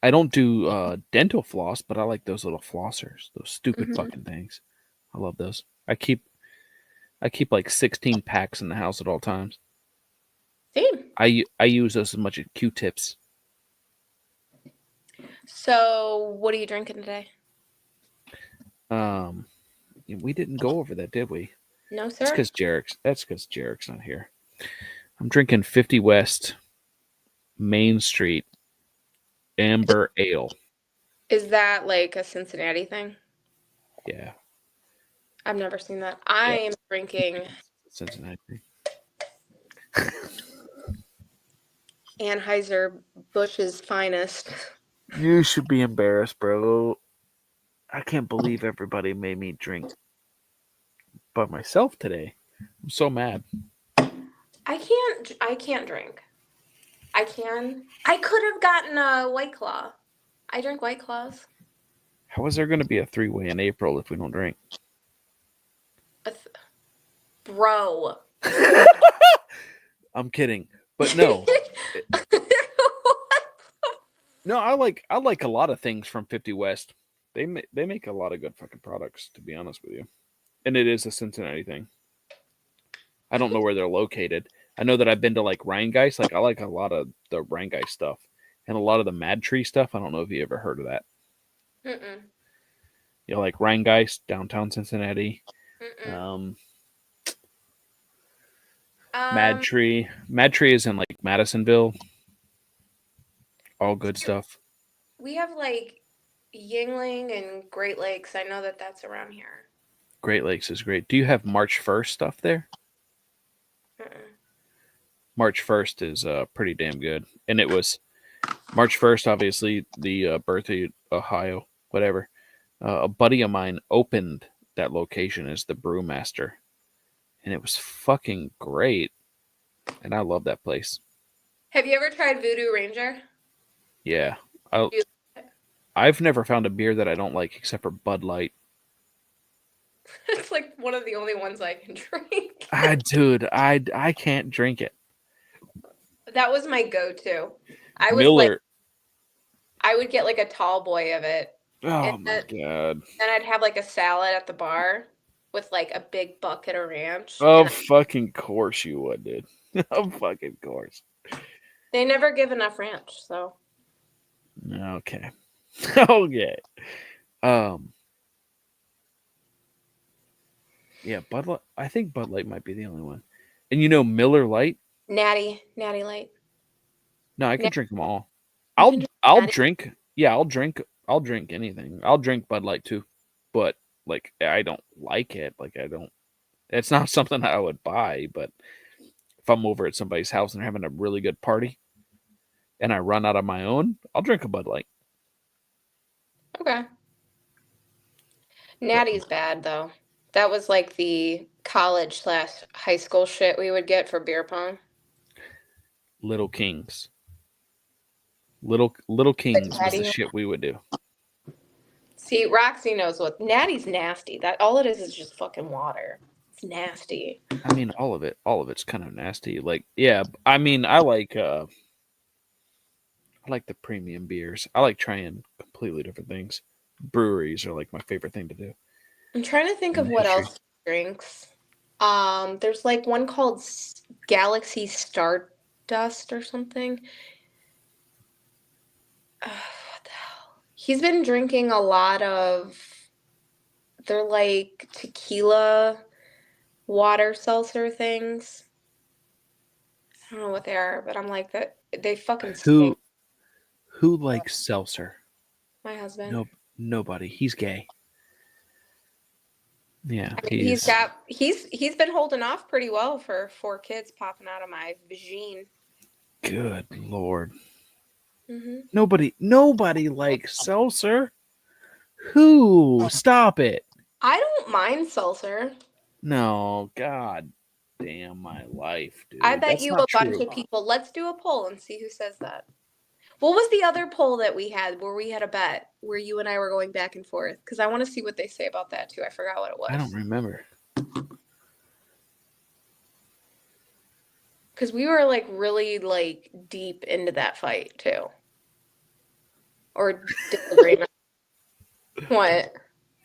I don't do dental floss, but I like those little flossers, those stupid Mhm. fucking things. I love those. I keep like 16 packs in the house at all times. Same. I use those as much as Q-tips. So, what are you drinking today? We didn't go over that, did we? No, That's sir. because Jarek's not here. I'm drinking 50 West Main Street Amber Ale. Is that like a Cincinnati thing? Yeah, I've never seen that. yeah, I'm drinking Cincinnati. Anheuser-Busch's finest. You should be embarrassed, bro. I can't believe everybody made me drink by myself today. I'm so mad. I can't drink. I could have gotten a White Claw. I drink White Claws. How is there going to be a three-way in April if we don't drink? Bro. I'm kidding, but no, no. I like a lot of things from 50 West. They make a lot of good fucking products, to be honest with you. And it is a Cincinnati thing. I don't know where they're located. I know that I've been to like Rheingeist. Like I like a lot of the Rheingeist stuff and a lot of the Mad Tree stuff. I don't know if you ever heard of that. Mm-mm. You know, like Rheingeist, downtown Cincinnati. Mm-mm. Mad Tree. Mad Tree is in like Madisonville. All good stuff. We have like Yingling and Great Lakes. I know that that's around here. Great Lakes is great. Do you have March 1st stuff there? Mm-mm. March 1st is pretty damn good. And it was March 1st, obviously, the birthday, Ohio, whatever. A buddy of mine opened that location as the brewmaster. And it was fucking great. And I love that place. Have you ever tried Voodoo Ranger? Yeah. You- I've never found a beer that I don't like except for Bud Light. It's like one of the only ones I can drink. Dude, I can't drink it. That was my go-to. Miller. I would get like a tall boy of it. Oh my God. Then I'd have like a salad at the bar with like a big bucket of ranch. Of fucking course you would, dude. Of fucking course. They never give enough ranch, so. Okay. Okay. Yeah, Bud Light. I think Bud Light might be the only one. And you know Miller Light? Natty Light. No, I can drink them all. You can I'll Natty? drink. Yeah, I'll drink anything. I'll drink Bud Light too. But like I don't like it. Like I don't it's not something I would buy, but if I'm over at somebody's house and they're having a really good party and I run out of my own, I'll drink a Bud Light. Okay. Natty's bad though. That was like the college/high school shit we would get for beer pong. Little Kings. Little Kings was the Natty. shit we would do. See, Roxy knows what Natty's nasty. That all it is just fucking water. It's nasty. I mean, all of it's kind of nasty. Like, yeah, I mean, I like the premium beers. I like trying completely different things. Breweries are like my favorite thing to do. I'm trying to think In of what history. else he drinks. There's like one called Galaxy Stardust or something. What the hell? He's been drinking a lot of. They're like tequila water seltzer things. I don't know what they are, but I'm like that. They fucking stink. Who likes seltzer? My husband. No, nobody. He's gay. Yeah, I mean, he's been holding off pretty well for 4 kids popping out of my vagine. Good Lord. Mm-hmm. Nobody likes seltzer. Who? Stop it. I don't mind seltzer. No, God damn my life, dude. I bet That's you not a bunch true. of people. Let's do a poll and see who says that. What was the other poll that we had where we had a bet where you and I were going back and forth? Because I want to see what they say about that too. I forgot what it was. I don't remember. Because we were like really like deep into that fight too. or disagreement. What?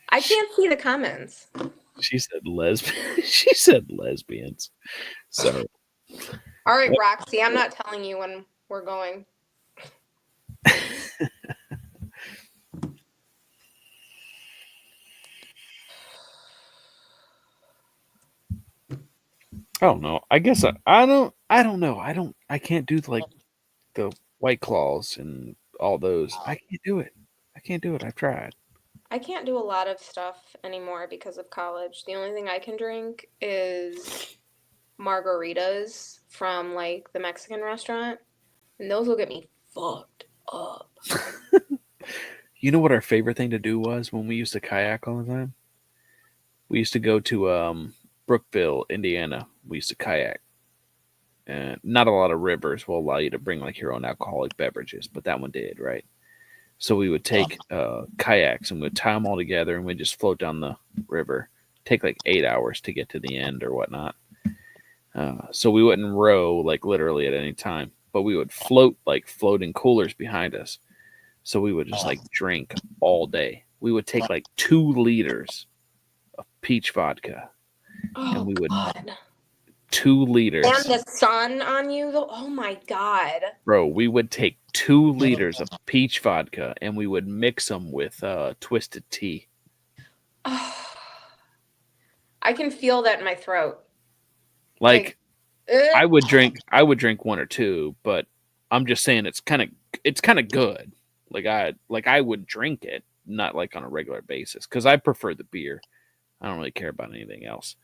I can't see the comments. She said lesbian. She said lesbians. So All right, Roxy, I'm not telling you when we're going. I don't know. I guess I don't. I don't know. I can't do like the White Claws and all those. I can't do it. I can't do it. I've tried. I can't do a lot of stuff anymore because of college. The only thing I can drink is margaritas from like the Mexican restaurant, and those will get me fucked up. You know what our favorite thing to do was when we used to kayak all the time? We used to go to Brookville, Indiana. We used to kayak. And not a lot of rivers will allow you to bring like your own alcoholic beverages, but that one did, right? So we would take kayaks and we'd tie them all together and we'd just float down the river. Take like 8 hours to get to the end or whatnot. So we wouldn't row like literally at any time, but we would float like floating coolers behind us. So we would just like drink all day. We would take like 2 liters of peach vodka, Oh, and we would God. 2 liters. And the sun on you, though. Oh my God. Bro, we would take 2 liters of peach vodka and we would mix them with twisted tea. Oh, I can feel that in my throat. Like Ugh. I would drink 1 or 2, but I'm just saying it's kind of good. Like I would drink it, not like on a regular basis, because I prefer the beer. I don't really care about anything else.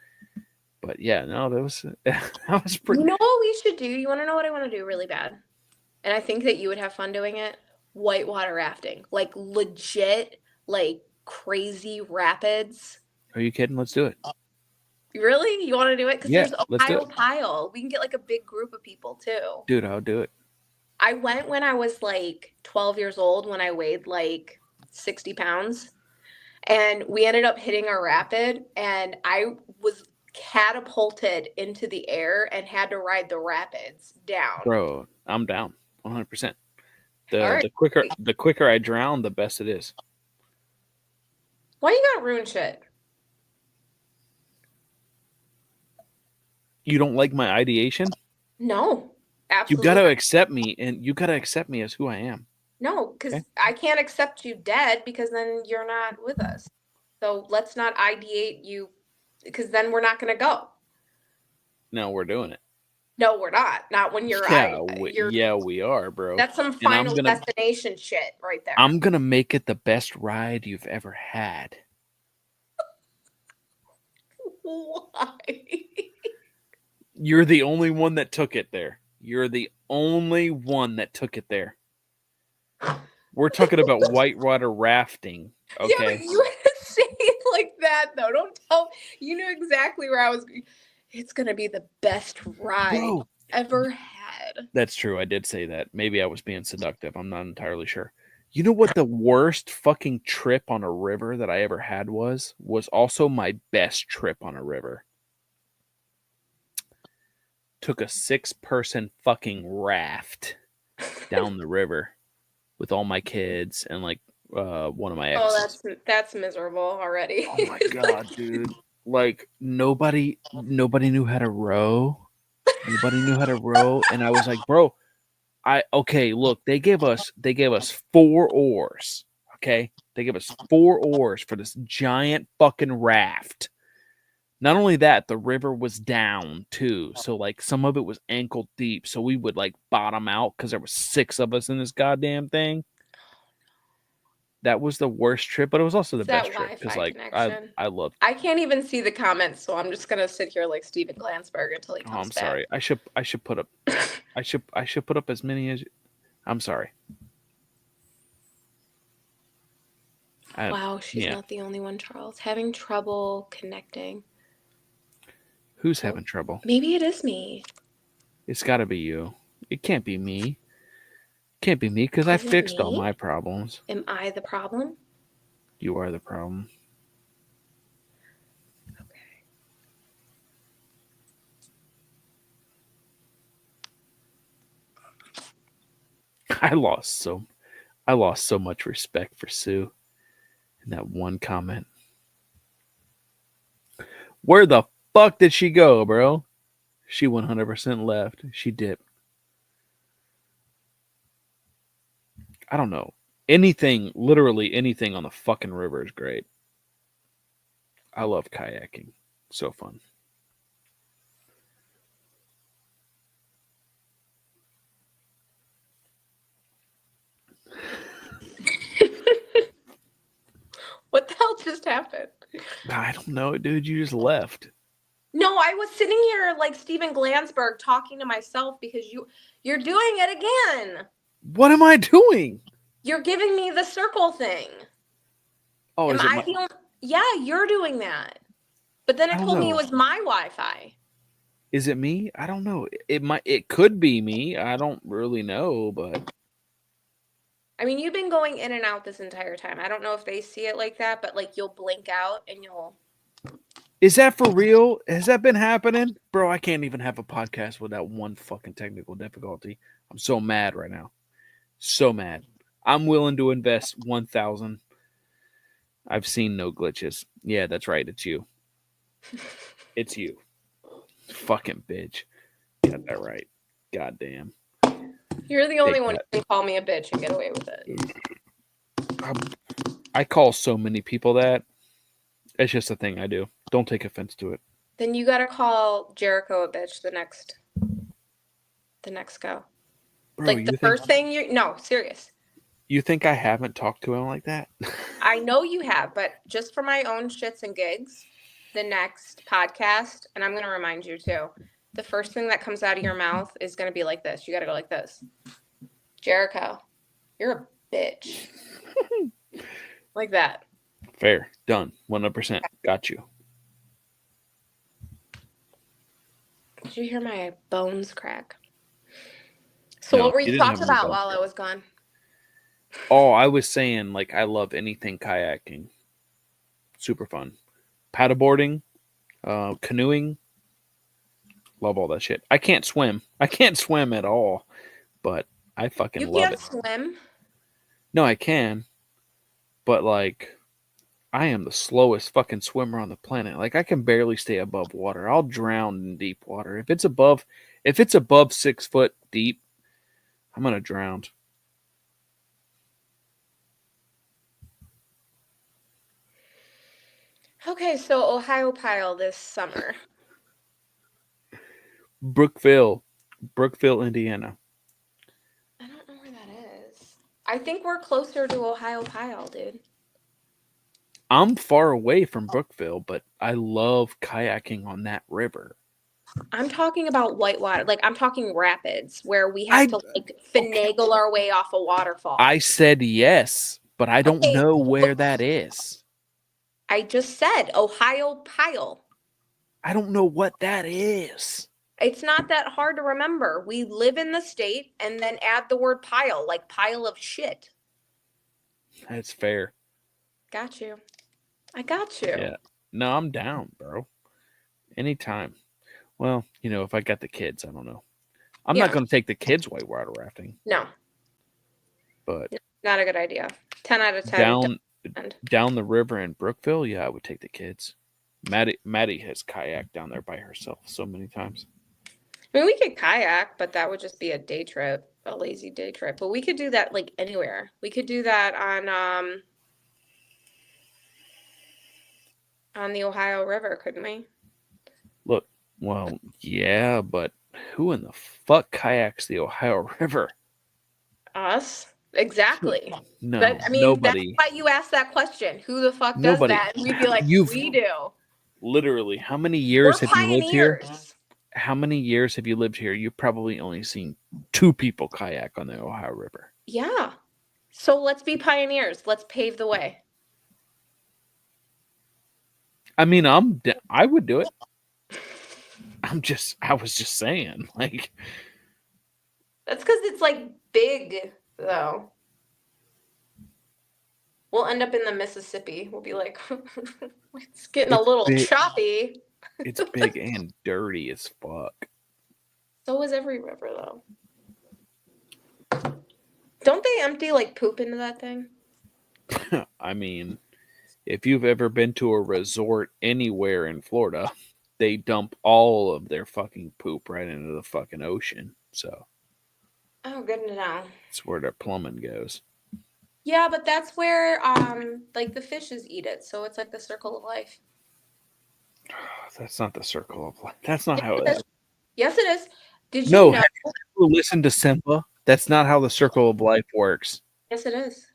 But yeah, no, that was pretty. You know what we should do? You want to know what I want to do really bad? And I think that you would have fun doing it. Whitewater rafting. Like legit, like crazy rapids. Are you kidding? Let's do it. Really? You want to do it? Because Yeah, there's let's do Ohio it. Pile. We can get like a big group of people too. Dude, I'll do it. I went when I was like 12 years old when I weighed like 60 pounds. And we ended up hitting a rapid and I was catapulted into the air and had to ride the rapids down. Bro, I'm down 100%. All right. The quicker I drown, the best it is. Why you gotta ruin shit? You don't like my ideation? No, You absolutely. got to accept me, and you got to accept me as who I am. No, because Okay. I can't accept you dead because then you're not with us. So let's not ideate you because then we're not going to go. No, we're doing it. No, we're not. Not when you're Yeah, we are, bro. That's some I'm final gonna- destination shit right there. I'm going to make it the best ride you've ever had. Why? You're the only one that took it there. You're the only one that took it there. We're talking about whitewater rafting, Yeah, but okay? you had to say it like that, though. Don't tell. You knew exactly where I was. It's gonna be the best ride Bro, ever had. that's true. I did say that. Maybe I was being seductive. I'm not entirely sure. You know what the worst fucking trip on a river that I ever had was? Was also my best trip on a river. Took a 6-person fucking raft down the river with all my kids and like one of my exes. Oh, that's miserable already. Oh my god, dude! Like nobody knew how to row. Nobody knew how to row, and I was like, bro, look, they gave us 4 oars. Okay, they gave us 4 oars for this giant fucking raft. Not only that, the river was down too, so like some of it was ankle deep. So we would like bottom out because there was 6 of us in this goddamn thing. That was the worst trip, but it was also the It's that best trip because Wi-Fi like connection. I loved. I can't even see the comments, so I'm just gonna sit here like Steven Glansberg until he Oh, comes I'm back. sorry. I should put up. I should put up as many as. I'm sorry. Wow, she's yeah. not the only one, Charles. Having trouble connecting. Who's having trouble? Maybe it is me. It's got to be you. It can't be me. Can't be me because I Is it fixed all me? my problems. Am I the problem? You are the problem. Okay. I lost I lost so much respect for Sue in that one comment. Where the fuck did she go, bro? She 100% left. She dipped. I don't know. Anything, literally anything on the fucking river is great. I love kayaking. So fun. What the hell just happened? I don't know, dude. You just left. No, I was sitting here like Steven Glansberg talking to myself because you're doing it again. What am I doing? You're giving me the circle thing. Oh, is it my... Yeah, you're doing that. But then it I don't told me it know. was my Wi-Fi. Is it me? I don't know. It could be me. I don't really know, but I mean, you've been going in and out this entire time. I don't know if they see it like that, but like you'll blink out and you'll. is that for real? Has that been happening? Bro, I can't even have a podcast without one fucking technical difficulty. I'm so mad right now. So mad. I'm willing to invest 1,000. I've seen no glitches. Yeah, that's right. It's you. It's you. Fucking bitch. Got that right. Goddamn. You're the only one who can call me a bitch and get away with it. I call so many people that. It's just a thing I do. Don't take offense to it. Then you gotta call Jericho a bitch the next go. Bro, Like the first thing no, serious. You think I haven't talked to him like that? I know you have, but just for my own shits and gigs, the next podcast, and I'm gonna remind you too, the first thing that comes out of your mouth is gonna be like this. You gotta go like this. Jericho, you're a bitch. Like that. Fair. Done. 100%. Got you. Did you hear my bones crack? So No, what were you you didn't talking have any about bones while I crack. was gone? Oh, I was saying, like, I love anything kayaking. Super fun. Paddleboarding, canoeing. Love all that shit. I can't swim. I can't swim at all, but I fucking You love can't it. swim? No, I can, but like, I am the slowest fucking swimmer on the planet. Like, I can barely stay above water. I'll drown in deep water. If it's above 6 foot deep, I'm gonna drown. Okay, so Ohio Pile this summer. Brookville, Indiana. I don't know where that is. I think we're closer to Ohio Pile, dude. I'm far away from Brookville, but I love kayaking on that river. I'm talking about whitewater. Like, I'm talking rapids where we have to like finagle our way off a waterfall. I said yes, but I don't Okay. know where that is. I just said Ohio Pile. I don't know what that is. It's not that hard to remember. We live in the state and then add the word pile, like pile of shit. That's fair. Got you. I got you. Yeah. No, I'm down, bro. Anytime. Well, you know, if I got the kids, I don't know. I'm not going to take the kids whitewater rafting. No. But not a good idea. 10 out of 10. Down the river in Brookville, yeah, I would take the kids. Maddie has kayaked down there by herself so many times. I mean, we could kayak, but that would just be a day trip, a lazy day trip. But we could do that like anywhere. We could do that on the Ohio River, couldn't we? Look, well, yeah, but who in the fuck kayaks the Ohio River? Us? Exactly. No, but, I mean, nobody. That's why you asked that question. Who the fuck does that? And we'd be like, we do. Literally, how many years We're have you lived here? pioneers. How many years have you lived here? You've probably only seen 2 people kayak on the Ohio River. Yeah. So let's be pioneers. Let's pave the way. I mean, I would do it. I was just saying, like. That's because it's like big, though. We'll end up in the Mississippi. We'll be like, it's getting a little choppy. It's big and dirty as fuck. So is every river, though. Don't they empty like poop into that thing? I mean, if you've ever been to a resort anywhere in Florida, they dump all of their fucking poop right into the fucking ocean. So Oh, good to know. that's where their plumbing goes. Yeah, but that's where like the fishes eat it, so it's like the circle of life. That's not the circle of life. That's not Yes, how it it is. is. Yes, it is. Did you No, know? have you ever listened to Simba? That's not how the circle of life works. Yes, it is.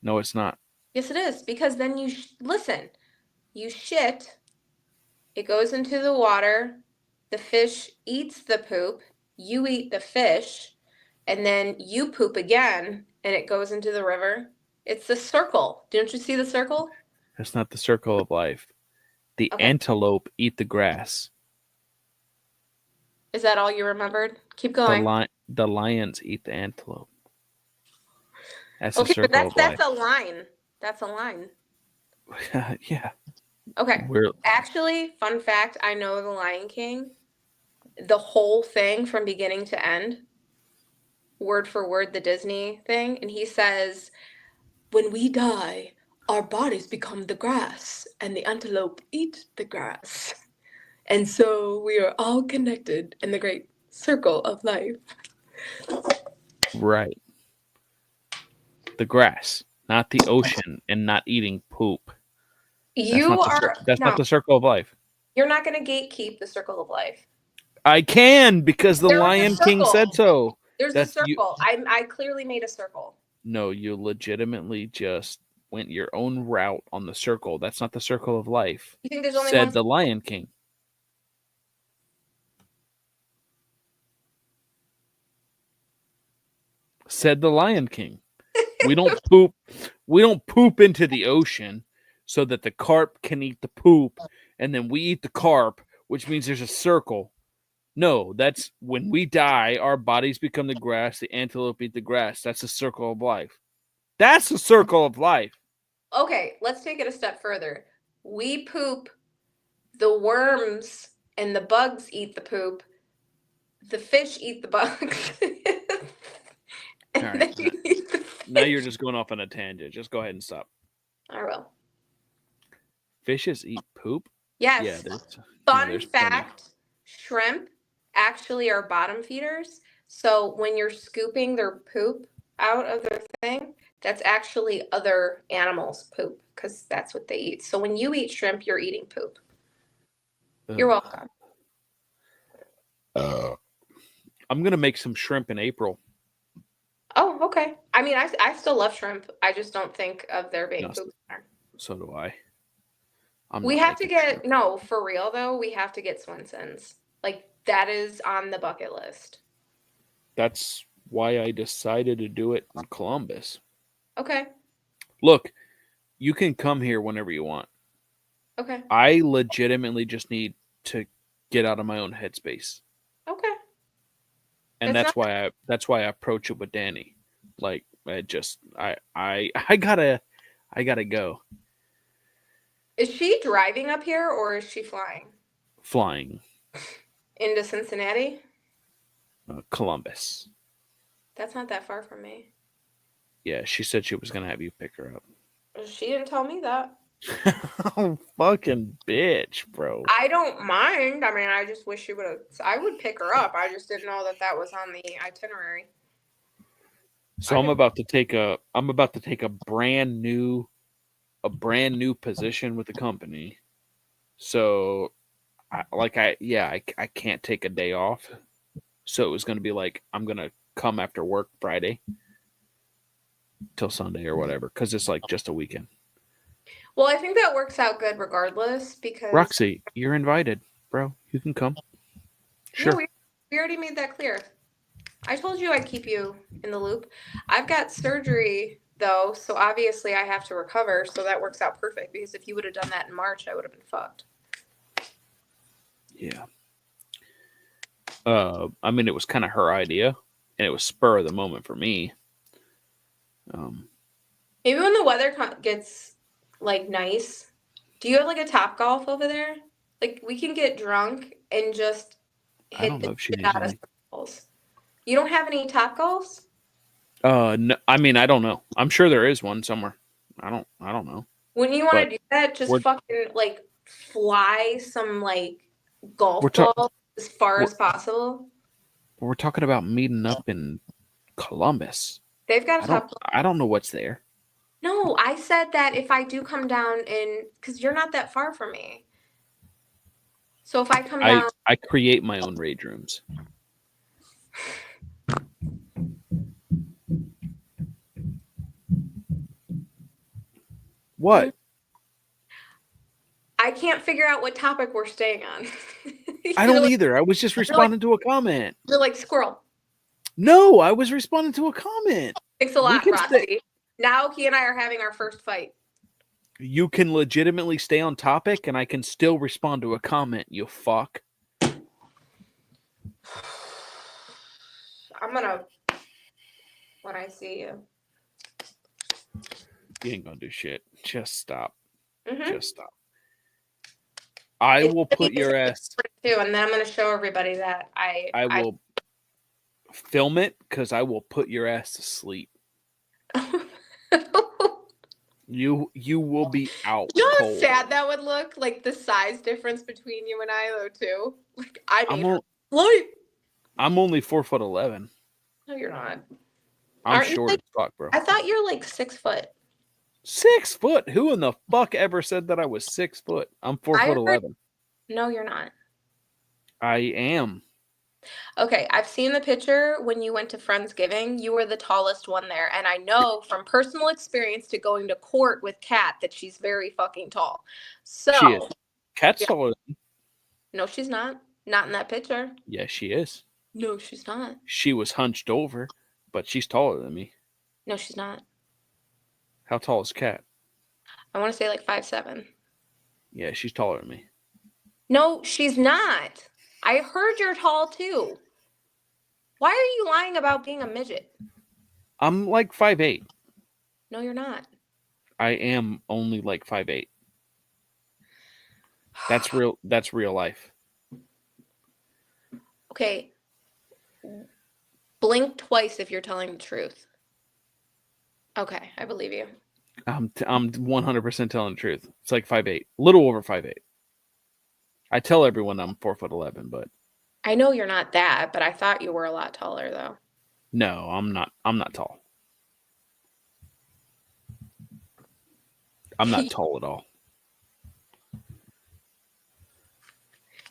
No, it's not. Yes, it is. Because then you listen. You shit. It goes into the water. The fish eats the poop. You eat the fish, and then you poop again, and it goes into the river. It's the circle. Don't you see the circle? That's not the circle of life. The Okay. antelope eat the grass. Is that all you remembered? Keep going. The lions eat the antelope. That's the Okay, but circle of life. that's a line. That's a line. Yeah. Okay. We're Actually, fun fact, I know The Lion King, the whole thing from beginning to end, word for word, the Disney thing. And he says, when we die, our bodies become the grass, and the antelope eat the grass. And so we are all connected in the great circle of life. right. The grass, not the ocean, and not eating poop. That's not the circle of life. You're not going to gatekeep the circle of life. I can because the There was a Lion King circle. said so. There's That's a circle. I clearly made a circle. No, you legitimately just went your own route on the circle. That's not the circle of life. You think there's only Said one? the Lion King. Said the Lion King. We don't poop. We don't poop into the ocean so that the carp can eat the poop, and then we eat the carp, which means there's a circle. No, that's when we die, our bodies become the grass, the antelope eat the grass. That's the circle of life. That's the circle of life. Okay, let's take it a step further. We poop, the worms and the bugs eat the poop, the fish eat the bugs. and All right, then you eat the fish. Now you're just going off on a tangent. Just go ahead and stop. I will. Fishes eat poop? Yes. Yeah, Fun there's fact, shrimp actually are bottom feeders. So when you're scooping their poop out of their thing, that's actually other animals' poop because that's what they eat. So when you eat shrimp, you're eating poop. You're welcome. I'm going to make some shrimp in April. Oh, okay. I mean, I still love shrimp. I just don't think of there being No, poop in there. So do I. We have to get, no, for real though, we have to get Swenson's. Like, that is on the bucket list. That's why I decided to do it in Columbus. Okay. Look, you can come here whenever you want. Okay. I legitimately just need to get out of my own headspace. Okay. And that's why I approach it with Danny. Like, I gotta go. Is she driving up here or is she flying? Flying. Into Cincinnati? Columbus. That's not that far from me. Yeah, she said she was gonna have you pick her up. She didn't tell me that. Oh, fucking bitch, bro. I don't mind. I mean, I just wish she would have. I would pick her up. I just didn't know that was on the itinerary. So I'm about to take a brand new position with the company. So I can't take a day off. So it was going to be like, I'm going to come after work Friday till Sunday or whatever. Cause it's like just a weekend. Well, I think that works out good regardless because Roxy, you're invited, bro. You can come. Sure. Yeah, we already made that clear. I told you I'd keep you in the loop. I've got surgery though, so obviously I have to recover. So that works out perfect because if you would have done that in March, I would have been fucked. Yeah. I mean, it was kind of her idea, and it was spur of the moment for me. Maybe when the weather gets like nice, do you have like a Topgolf over there? Like we can get drunk and just hit the shit out of circles. You don't have any Topgolfs? No, I mean, I don't know. I'm sure there is one somewhere. I don't know. When you want But to do that, just we're fucking like fly some like golf we're talking balls as far we're, as possible. we're talking about meeting up in Columbus. They've got to have. I don't know what's there. No, I said that if I do come down because you're not that far from me. So if I come down, I create my own rage rooms. What? I can't figure out what topic we're staying on. I don't either. I was just responding to a comment. You're like squirrel. No, I was responding to a comment. Thanks a We lot, can Roxy. Now he and I are having our first fight. You can legitimately stay on topic, and I can still respond to a comment. You fuck. I'm gonna when I see you. You ain't gonna do shit. Just stop. Mhm. Just stop. I will put your ass. Too, and then I'm gonna show everybody that I will film it because I will put your ass to sleep. You will be out. You know how cold. sad that would look? Like the size difference between you and I, though, too. Like I'm only 4'11". No, you're not. I'm Aren't you short like- as fuck, bro. I thought you're like 6 foot. 6 foot? Who in the fuck ever said that I was 6 foot? I'm 4'11". No, you're not. I am. Okay, I've seen the picture when you went to Friendsgiving. You were the tallest one there. And I know from personal experience to going to court with Kat that she's very fucking tall. So She is. Kat's taller than me. No, she's not. Not in that picture. Yes, she is. No, she's not. She was hunched over, but she's taller than me. No, she's not. How tall is Kat? I want to say like 5'7". Yeah, she's taller than me. No, she's not. I heard you're tall too. Why are you lying about being a midget? I'm like 5'8". No, you're not. I am only like 5'8". That's real. That's real life. Okay. Blink twice if you're telling the truth. Okay, I believe you. I'm 100% telling the truth. It's like 5'8", little over 5'8". I tell everyone I'm 4'11", but I know you're not that, but I thought you were a lot taller though. no, I'm not. I'm not tall. I'm not tall at all.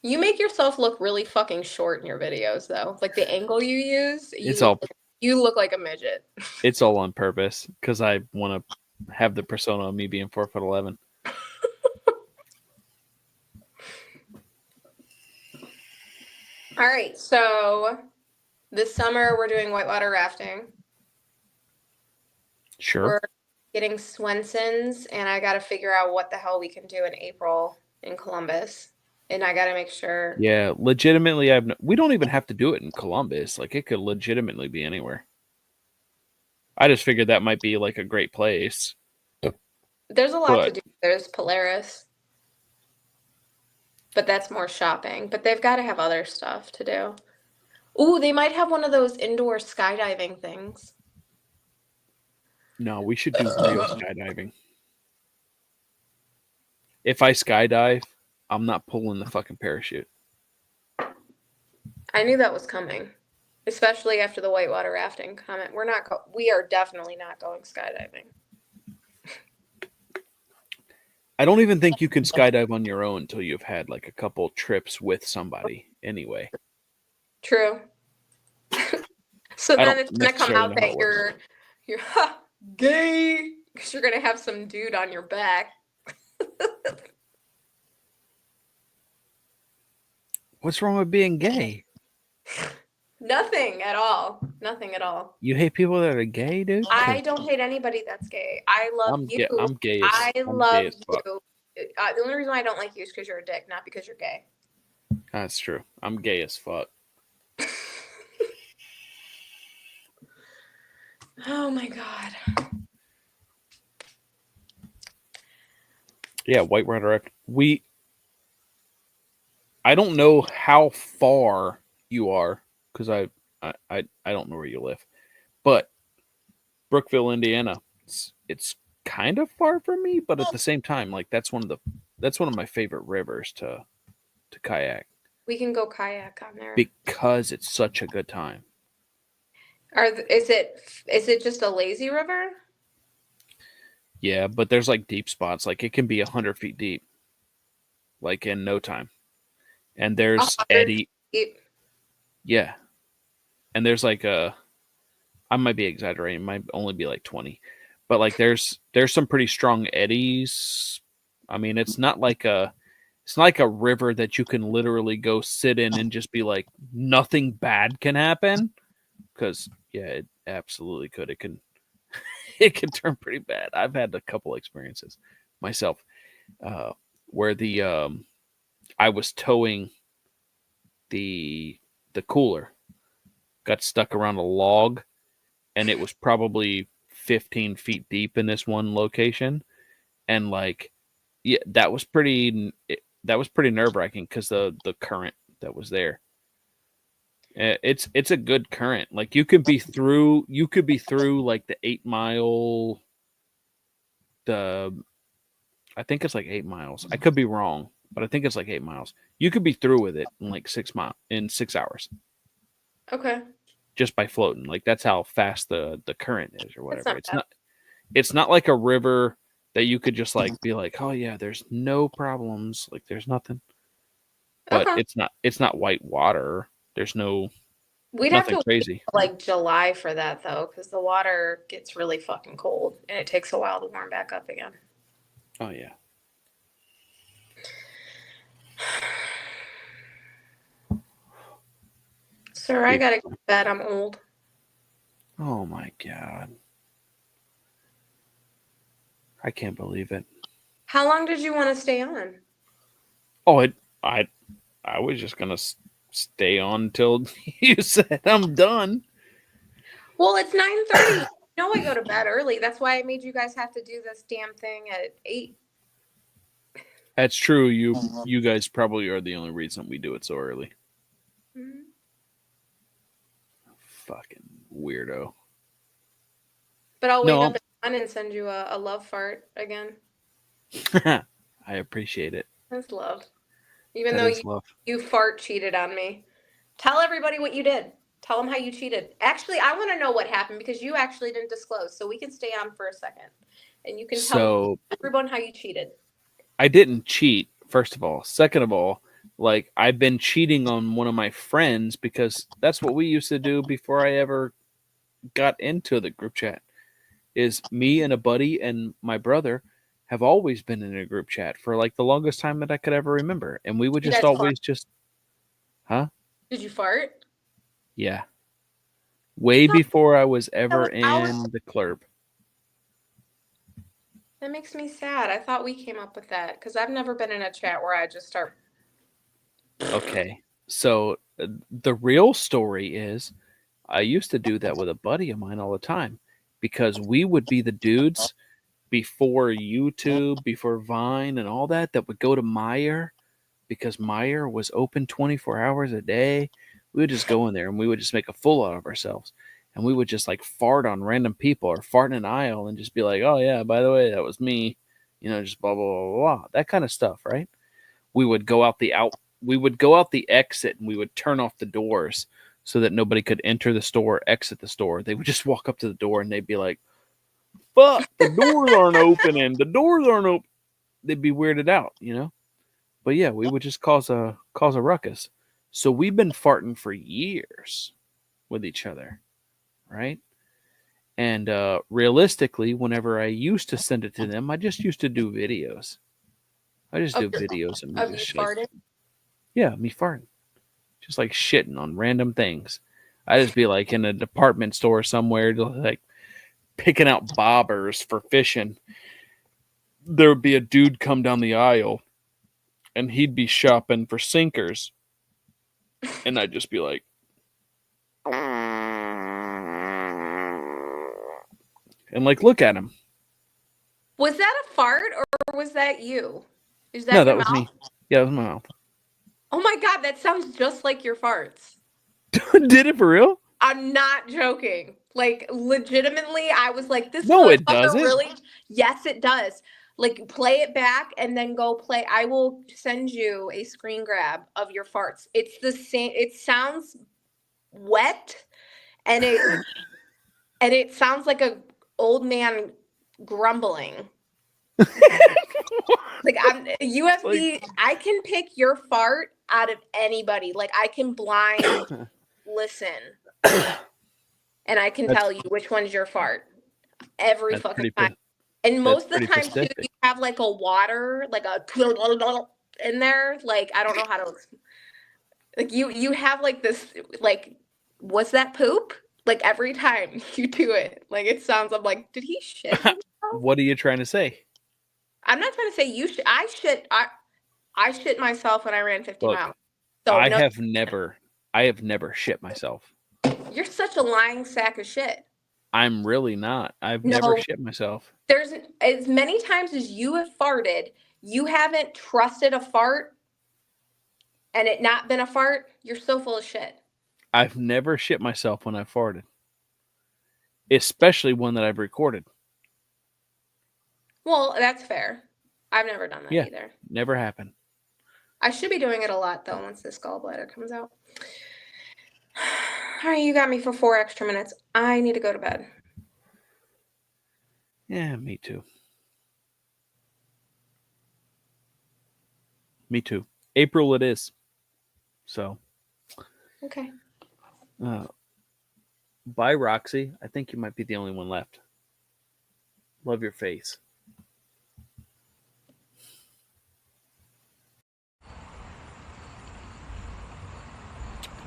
You make yourself look really fucking short in your videos though. Like the angle you use, you look like a midget. It's all on purpose because I want to have the persona of me being 4'11". All right, so this summer we're doing whitewater rafting. Sure. We're getting Swenson's, and I got to figure out what the hell we can do in April in Columbus. And I got to make sure. Yeah, legitimately, we don't even have to do it in Columbus. Like, it could legitimately be anywhere. I just figured that might be like a great place. There's a lot to do. There's Polaris. But that's more shopping. But they've got to have other stuff to do. Ooh, they might have one of those indoor skydiving things. No, we should do real skydiving. If I skydive, I'm not pulling the fucking parachute. I knew that was coming, especially after the whitewater rafting comment. We are definitely not going skydiving. I don't even think you can skydive on your own until you've had like a couple trips with somebody anyway. True. So then it's going to come out that you're gay because you're going to have some dude on your back. What's wrong with being gay? Nothing at all. Nothing at all. You hate people that are gay, dude? I don't hate anybody that's gay. I love you. I'm gay. I love you. The only reason why I don't like you is because you're a dick, not because you're gay. That's true. I'm gay as fuck. Oh my god. Yeah, whitewater raft. I don't know how far you are because I don't know where you live, but Brookville, Indiana. It's kind of far from me, but at the same time, like that's one of my favorite rivers to kayak We can go kayak on there. because it's such a good time. Is it just a lazy river? Yeah, but there's like deep spots. Like it can be 100 feet deep, like in no time. And there's 100 eddy. feet? Yeah, and there's like I might be exaggerating. It might only be like 20, but like there's some pretty strong eddies. I mean, it's not like a river that you can literally go sit in and just be like nothing bad can happen. Because yeah, it absolutely could. It can it can turn pretty bad. I've had a couple experiences myself where I was towing the cooler, got stuck around a log, and it was probably 15 feet deep in this one location, and like yeah, that was pretty nerve-wracking because the current that was there. It's a good current. Like you could be through like the 8 mile, I think it's like 8 miles. I could be wrong, but I think it's like 8 miles. You could be through with it in like 6 hours Okay. just by floating. Like that's how fast the current is or That's whatever. not It's not like a river that you could just like be like, oh yeah, there's no problems. Like there's nothing. But Okay. it's not white water. There's We'd have nothing to crazy. wait like July for that though, because the water gets really fucking cold and it takes a while to warm back up again. Oh yeah. Sir, I gotta go to bed. I'm old. Oh my God. I can't believe it. How long did you want to stay on? Oh, I was just gonna stay on until you said I'm done. Well, it's 9:30. You know I go to bed early. That's why I made you guys have to do this damn thing at 8. That's true. You guys probably are the only reason we do it so early. Mhm. Fucking weirdo. But I'll No, wake up at 1 and send you a love fart again. I appreciate it. That's love. Even That though is love. you fart cheated on me. Tell everybody what you did. Tell them how you cheated. Actually, I want to know what happened because you actually didn't disclose. So we can stay on for a second. And you can tell So everyone how you cheated. I didn't cheat, first of all. Second of all, like I've been cheating on one of my friends because that's what we used to do before I ever got into the group chat. Is me and a buddy and my brother have always been in a group chat for like the longest time that I could ever remember. And we would You just guys always just Did you fart? yeah. Way No. before I was ever I was- in the club. That makes me sad. I thought we came up with that because I've never been in a chat where I just start. Okay. So the real story is I used to do that with a buddy of mine all the time because we would be the dudes before YouTube, before Vine and all that would go to Meyer because Meyer was open 24 hours a day. We would just go in there and we would just make a fool out of ourselves. And we would just like fart on random people or fart in an aisle and just be like, oh yeah, by the way, that was me. You know, just blah, blah, blah, blah. That kind of stuff, right? We would go out the exit and we would turn off the doors so that nobody could enter the store, exit the store. They would just walk up to the door and they'd be like, fuck, the doors aren't opening. The doors aren't open. They'd be weirded out, you know? But yeah, we would just cause a ruckus. So we've been farting for years with each other, right? And realistically, whenever I used to send it to them, I just used to do videos. I just do videos and Of you just farted? yeah, me farting. Just like shitting on random things. I just be like in a department store somewhere, like picking out bobbers for fishing. There would be a dude come down the aisle and he'd be shopping for sinkers. And I'd just be like, and like, look at him. Was that a fart or was that you? Is that No, your that was mouth? me. Yeah, that was my mouth. Oh my God, that sounds just like your farts. Did it for real? I'm not joking. Like legitimately, I was like, this No, it motherfucker doesn't. really. Yes, it does. Like play it back and then go play. I will send you a screen grab of your farts. It's the same. It sounds wet, and it sounds like a old man grumbling. Like I'm UFB. I can pick your fart out of anybody. Like I can blind listen. And I can tell you which one's your fart every That's fucking pretty time. And most of the pretty time, too, specific. you have like a water, like a in there. Like, I don't know how to, like, you have like this, like, was that poop? Like, every time you do it, like, it sounds, I'm like, did he shit himself? What are you trying to say? I'm not trying to say you should, I shit myself when I ran 50 Look, miles. So, I no, have never shit myself. you're such a lying sack of shit. I'm really not. I've No. never shit myself. There's as many times as you have farted, you haven't trusted a fart and it not been a fart. You're so full of shit. I've never shit myself when I farted. Especially one that I've recorded. Well, that's fair. I've never done that either. Never happened. I should be doing it a lot though once this gallbladder comes out. All right, you got me for 4 extra minutes. I need to go to bed. Yeah, me too. Me too. April it is. So. Okay. Bye, Roxy. I think you might be the only one left. Love your face.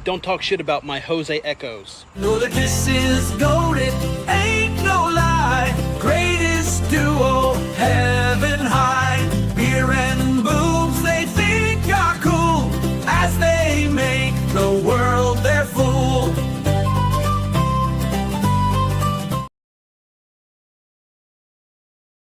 Don't talk shit about my Jose Echoes. Know that this is goated, ain't no lie. Greatest duo